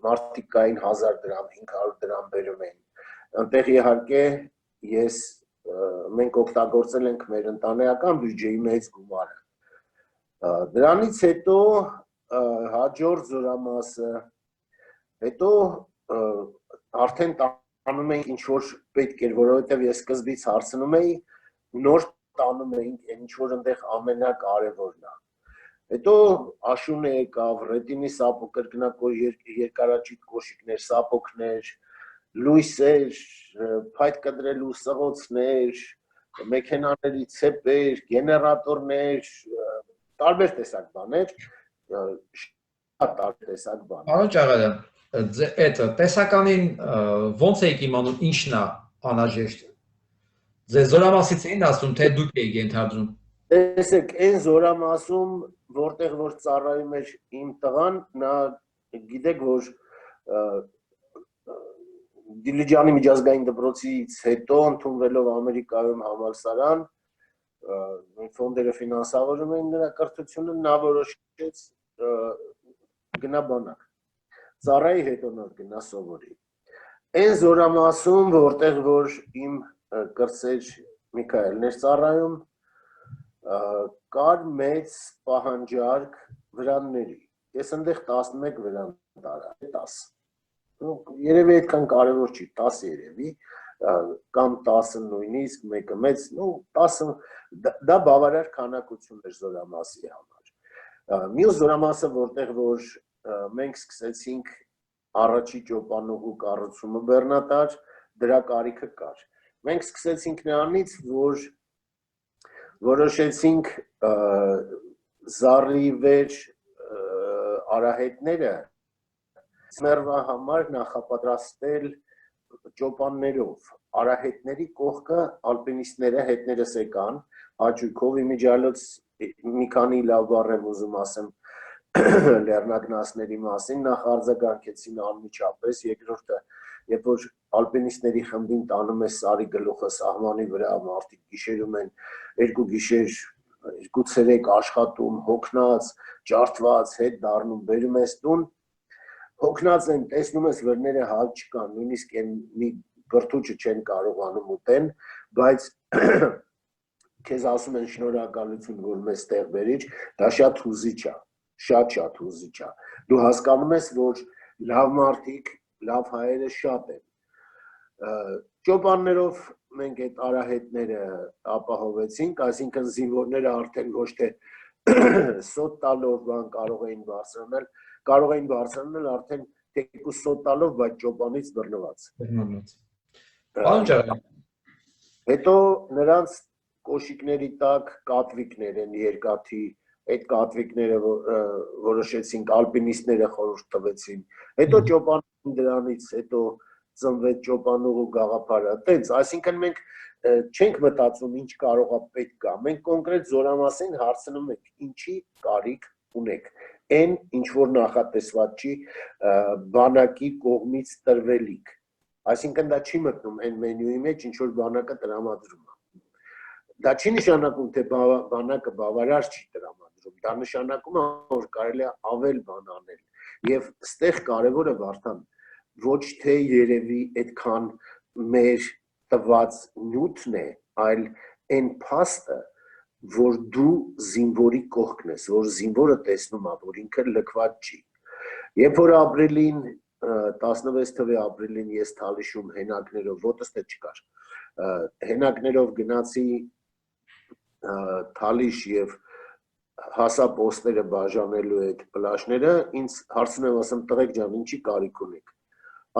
մարդիկ կային 1000 դրամ, 500 դրամ բերում էին։ Այնտեղ իհարկե մենք օգտագործել ենք մեր ընտանեկան բյուջեի մեծ գումարը։ Դրանից հետո հաջորդ զորամասը, հետո արդեն տանում էինք ինչ որ պետք էր, որովհետև ես սկզբից հարցնում էի, նոր տանում էինք ինչ որ այնտեղ ամենակարևորն է։ Հետո աշունը եկավ, ռետինի սապոկ, կրկնակոր երկարաճիտ կոշիկներ, սապոկներ, լույսեր, փայտ կտրելու սղոցներ, մեքենաների ցեպեր, գեներատորներ, տարբեր տեսակ բաներ, շատ տարբեր տեսակ բաներ։ Պարոն Ճաղալյան, այդ տեսականին ո՞նց եք իմանում ինչն է անհրաժեշտ։ Ձեզ զորամասից էին ասում, թե դուք եք ենթադրում։ Տեսեք, այն զորամասում, որտեղ որ ծառայում էր իմ տղան, նա գիտեք, որ Դիլիջանի միջազգային դպրոցից հետո ընդունվելով Ամերիկայում համալսարան, ֆոնդերը ֆինանսավորում էին նրա կրթությունը, նա որոշեց գնա բանակ։ Ծառայի հետո նա գնա սովորի։ Այն զորամասում, որտեղ որ իմ կրտսեր Միքայելն էր ծառայում, կար մեծ պահանջարկ վրանների։ Ես այնտեղ 11 վրան տարա, 10։ Երևի այդքան կարևոր չի, 10 երևի, կամ 10 նույնիսկ, մեկը մեծ, 10, դա բավարար քանակություն էր զորամասի համար։ Մյուս զորամասը, որտեղ որ մենք սկսեցինք առաջի ճոպանուղու կառուցումը բեռնատար, դրա կարիքը կար։ Մենք սկսեցինք նրանից, որ որոշեցինք զառի վեր արահետները Սմերվա համար նախապատրաստել ճոպաններով, արահետների կողքը ալպինիստները հետներս եկան, հաճույքով իմիջիալոց մի քանի լավ բառ եմ ուզում ասեմ լեռնագնացների մասին, նախ արձագանքեցին անմիջապես, երկրորդը, երբ որ ալպինիստների խմբին տանում է սարի գլուխը սահմանի վրա, մարդիկ գիշերում են, 2 գիշեր, 2-3 աշխատում, հոգնած, ջարդված, հետ դառնում, բերում ես տուն, հոգնած են, տեսնում ես վրները հալ չկան, նույնիսկ մի բրդուճը չեն կարողանում ուտեն, բայց քեզ ասում են շնորհակալություն, որ մեզ տեղ բերիչ, դա շատ հուզիչ է, շատ հուզիչ է։ Դու հասկանում ես, որ լավ մարդիկ, լավ հայերը շատ են։ Ճոպաններով մենք այդ արահետները ապահովեցինք, այսինքն զինվորները արդեն ոչ թե սոտ տալով բան կարող էին բարձրանալ արդեն թեկուզ սոտ տալով, բայց ճոպանից բռնված։ Պարոն Ճաղալյան։ Հետո նրանց կոշիկների տակ կատվիկներ են երկաթի, այդ կատվիկները որոշեցինք, ալպինիստները խորհուրդ տվեցին, հետո ճոպանին դրանից, հետո ծնվեց ճոպանուղու գաղափարը, տենց, այսինքն մենք չենք մտածում ինչ կարող է պետք է, մենք կոնկրետ զորամասին հարցնում ենք ինչի կարիք ունեք, այն ինչ որ նախատեսված չի բանակի կողմից տրվելիք։ Այսինքն դա չի մտնում այն մենյուի մեջ, ինչ որ բանակը տրամադրում է։ Դա չի նշանակում, թե բանակը բավարար չի տրամադրում, դա նշանակում է, որ կարելի է ավել բան անել։ Եվ ստեղ կարևորը Վարդան, ոչ թե երևի այդքան մեր տված նյութն է, այլ այն փաստը, որ դու զինվորի կողքն ես, որ զինվորը տեսնում է, որ ինքը լքված չի։ Երբ որ ապրիլին 16 թվականի ապրիլին ես Թալիշում հենակներով, ոտս թե չկար, հենակներով գնացի Թալիշ եւ հասա պոստերը բաժանելու այդ պլաշները, ինձ հարցնում եմ, ասեմ, տղեկ ջան, ինչի կարիք ունեք։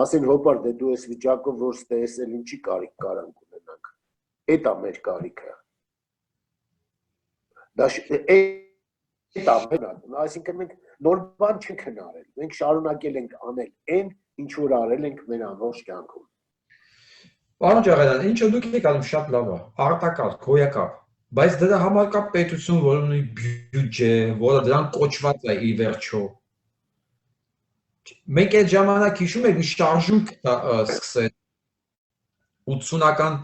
Ասին հոպար, դե դու ես վիճակով, որ ստեսել ինչի կարիք կարանք ունենանք։ Էդ է մեր կարիքը։ Դա էդ է, այսինքն մենք նոր բան չենք հնարել, մենք շարունակել ենք անել այն, ինչ որ արել ենք մեր ամբողջ կյանքում։ Պարոն Ջաղալյան, ինչը դուք եք անում շատ լավ է, արտակարգ, հոյակապ, բայց դրա համար կա պետություն, որը ունի բյուջե, որը դրան կոչված է ի վերջո։ Մենք այդ ժամանակ հիշում եք շարժում սկսել 80-ական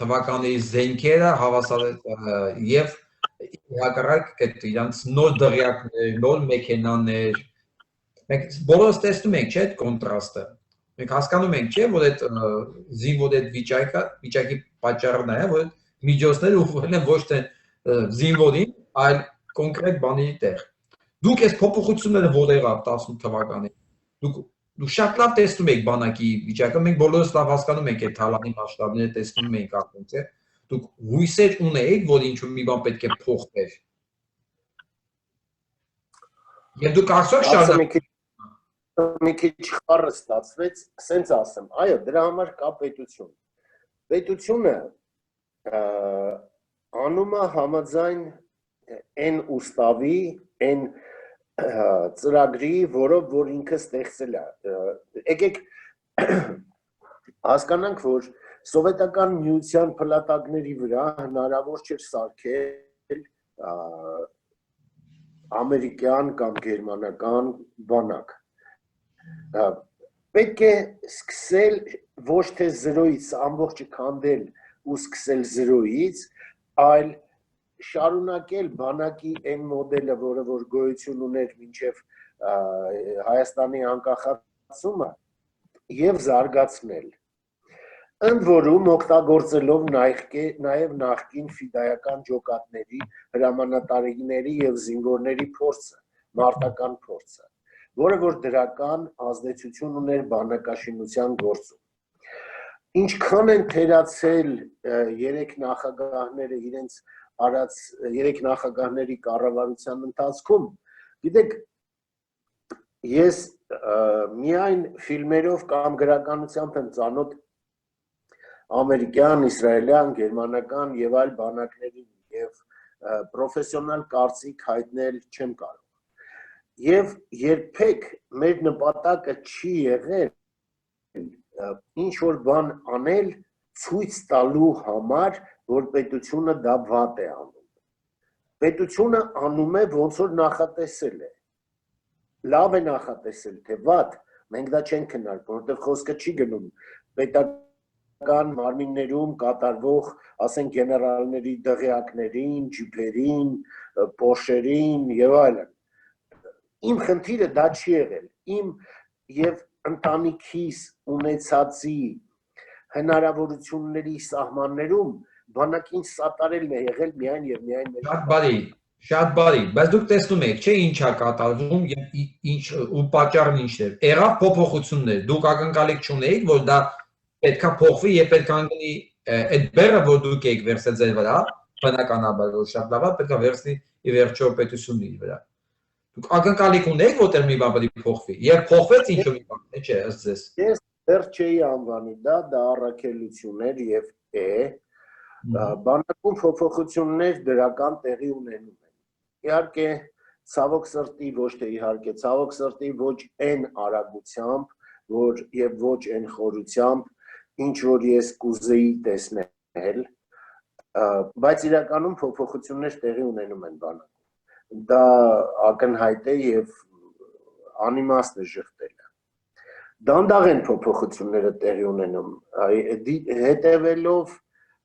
թվականի զենքերը հավասար եւ հակառակ այդ իրանց նոր դղյակներ, նոր մեքենաներ։ Մենք բոլորս տեսնում ենք, չէ՞, այդ կոնտրաստը։ Մենք հասկանում ենք, չէ՞, որ այդ զինվորի այդ վիճակի պատճառն է, որ միջոցները ուղղվել են ոչ թե զինվորին, այլ կոնկրետ բանի տեղ։ Դուք այս փոփոխությունները որ եղավ 18 թվականին։ Դուք շատ լավ տեսնում եք բանակի վիճակը, մենք բոլորս լավ հասկանում ենք այդ թալանի մասշտաբները տեսնում ենք արդեն, չէ՞։ Դուք հույսեր ունեիք, որ ինչ-որ մի բան պետք է փոխվեր։ Եվ դուք արդյոք շարունակեք մի քիչ խառը ստացվեց, սենց ասեմ, այո, դրա համար կա պետություն։ Պետությունը անում է համաձայն այն ուստավի, այն ծրագրի, որով որ ինքը ստեղծել է։ Եկեք հասկանանք, որ սովետական միության փլատակների վրա հնարավոր չէր սարքել ամերիկյան կամ գերմանական բանակ։ Պետք է սկսել ոչ թե զրոյից, ամբողջը քանդել ու սկսել զրոյից, այլ շարունակել բանակի այն մոդելը, որը որ գոյություն ուներ մինչև Հայաստանի անկախացումը եւ զարգացնել։ Ընդ որում օգտագործելով նաև նախկին ֆիդայական ջոկատների, հրամանատարների եւ զինվորների փորձը, մարտական փորձը, որը որ դրական ազդեցություն ուներ բանակաշինության գործում։ Ինչքան են թերացել երեք նախագահները իրենց արած երեք նախագահների կառավարության ընթացքում, գիտեք, ես միայն ֆիլմերով կամ գրականությամբ եմ ծանոթ ամերիկյան, իսրայելյան, գերմանական եւ այլ բանակների եւ պրոֆեսիոնալ կարծիք հայտնել չեմ կարող։ Եվ երբեք մեր նպատակը չի եղել ինչ որ բան անել ցույց տալու համար, որ պետությունը դա վատ է անում։ Պետությունը անում է ոնց որ նախատեսել է։ Լավ է նախատեսել, թե վատ, մենք դա չենք քննարկում, որովհետև խոսքը չի գնում պետական մարմիններում կատարվող, ասենք, գեներալների դղյակներին, ջիփերին, պորշերին եւ այլն։ Իմ խնդիրը դա չի եղել, իմ եւ ընտանիքիս ունեցածի հնարավորությունների սահմաններում բանակին սատարելն է եղել միայն եւ միայն մեր։ Շատ բարի, բայց դուք տեսնում եք, չէ՞, ինչ է կատարվում եւ ինչ ու պատճառն ինչն է։ Եղավ փոփոխություններ, դուք ակնկալիք չունեիք, որ դա պետքա փոխվի եւ պետք է անգնի այդ բեռը, որ դուք եք վերցել ձեր վրա, բնականաբար որ շատ լավ է, պետք է վերցնի ի վերջո պետությունն իր վրա։ Դուք ակնկալիք ունեիք, որ մի բան պետք է փոխվի, եւ փոխվեց ինչ-որ մի բան, չէ՞, ըստ ձեզ։ Ես դեռ չէի անվանի դա առաքելություն էր եւ բանակում փոփոխություններ դրական տեղի ունենում են։ Իհարկե, ցավոք սրտի, ոչ թե իհարկե, ցավոք սրտի ոչ այն արագությամբ, որ եւ ոչ այն խորությամբ, ինչ որ ես կուզեի տեսնել, բայց իրականում փոփոխություններ տեղի ունենում են բանակում։ դա ակնհայտ է եւ անիմաստ է շղթելը։ Դանդաղ են փոփոխությունները տեղի ունենում, հետևելով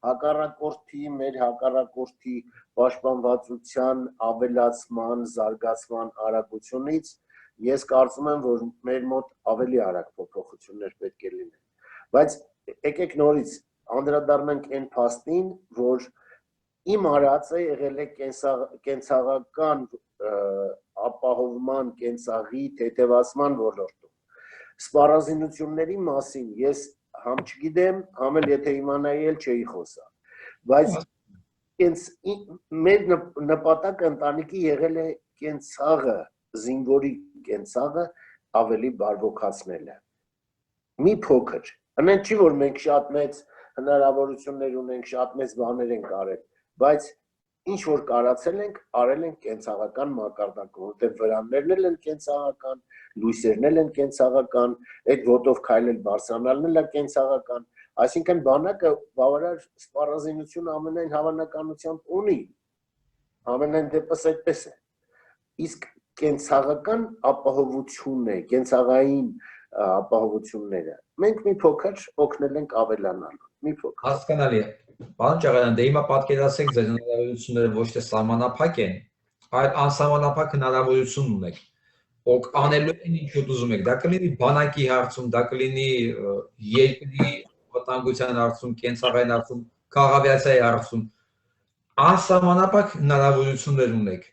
հակառակորդի, մեր հակառակորդի պաշտպանվածության ավելացման, զարգացման արագությունից ես կարծում եմ, որ մեր մոտ ավելի արագ փոփոխություններ պետք է լինեն։ Բայց եկեք նորից անդրադառնանք այն փաստին, որ իմ արածը եղել է կենցաղական ապահովման, կենցաղի թեթևացման ոլորտում։ Սպառազինությունների մասին ես համ չգիտեմ, համ էլ եթե իմանայի էլ չէի խոսա։ Բայց մեր նպատակը ընտանիքի եղել է կենցաղը, զինվորի կենցաղը ավելի բարվոքացնելը։ Մի փոքր, այնեն չի, որ մենք շատ մեծ հնարավորություններ ունենք, շատ մեծ բաներ ենք արել, բայց ինչ որ կարացել ենք, արել ենք կենցաղական մակարդակով, որտեղ վրաններն էլ են կենցաղական, լույսերն էլ են կենցաղական, այդ ոտով քայլել բարձրանալն էլ է կենցաղական, այսինքն բանակը բավարար սպառազինություն ամենայն հավանականությամբ ունի, ամենայն դեպս այդպես է, իսկ կենցաղական ապահովությունն է, կենցաղային ապահովությունները, մենք մի փոքր օգնել ենք ավելանալու, մի փոքր։ Հասկանալի է, պարոն Ճաղարյան, դե հիմա պատկերացրեք ձեր հնարավորությունները ոչ թե սահմանափակ են, այլ անսահմանափակ հնարավորություն ունեք, անելու են ինչ որ ուզում եք, դա կլինի բանակի հարցում, դա կլինի երկրի վտանգության հարցում, կենցաղային հարցում, քաղաքավիացիայի հարցում, անսահմանափակ հնարավորություններ ունեք։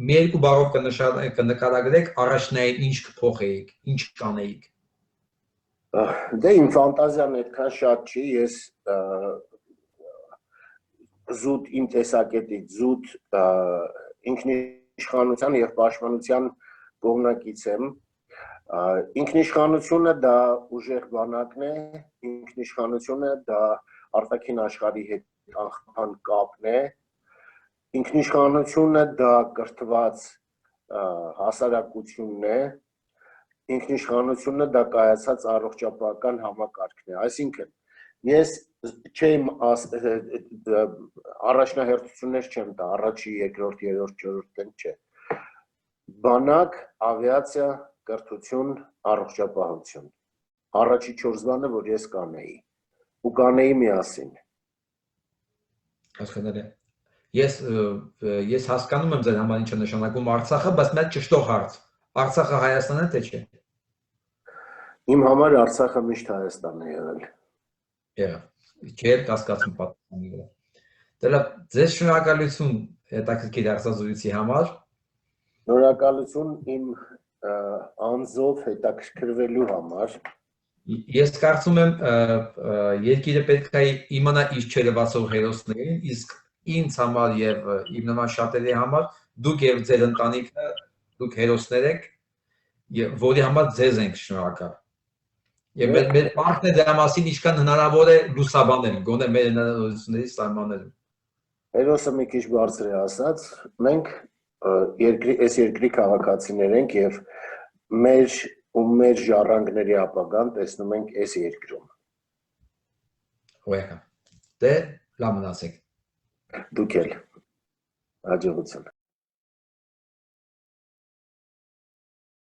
Մի երկու բառով կնկարագրեք առաջնային ինչ կփոխեիք, ինչ կանեիք։ Դե իմ ֆանտազիան այդքան շատ չի, ես զուտ իմ տեսակետից զուտ ինքնիշխանության եւ պաշտպանության կողմնակից եմ։ Ինքնիշխանությունը դա ուժեղ բանակն է, ինքնիշխանությունը դա արտաքին աշխարհի հետ անխափան կապն է, ինքնիշխանությունը դա կրթված հասարակությունն է, ինքնիշխանությունը դա կայացած առողջապահական համակարգն է, այսինքն ես չեմ առաջնահերթություններ չեմ տա, առաջի, երկրորդ, երրորդ, չորրորդն չէ։ Բանակ, ավիացիա, կրթություն, առողջապահություն։ Առաջի 4 բանը, որ ես կանեի, ու կանեի միասին։ Հասկանալի է։ Ես հասկանում եմ ձեր համար ինչ է նշանակում Արցախը, բայց մեծ ճշտող հարց։ Արցախը Հայաստան է թե չէ։ Իմ համար Արցախը միշտ Հայաստան է եղել։ Եղավ։ Չէ, կասկածում պատասխանի վրա։ Դե ձեզ շնորհակալություն հետաքրքիր հարցազրույցի համար։ Շնորհակալություն իմ անձով հետաքրքրվելու համար։ Ես կարծում եմ երկիրը պետք է իմանա իր չերևացող հերոսներին, իսկ ինձ համար եւ իմ նման շատերի համար դուք եւ ձեր ընտանիքը դուք հերոսներ եք, որի համար ձեզ ենք շնորհակալ։ Եվ մեր պարտքն է դրա մասին ինչքան հնարավոր է լուսաբանել, գոնե մեր հնարավորությունների սահմաններում։ Հերոսը մի քիչ բարձր է ասած, մենք այս երկրի քաղաքացիներ ենք եւ մեր ժառանգների ապագան տեսնում ենք այս երկրում։ Welcome. Դե լավ մնացեք։ Դուք էլ։ Հաջողություն։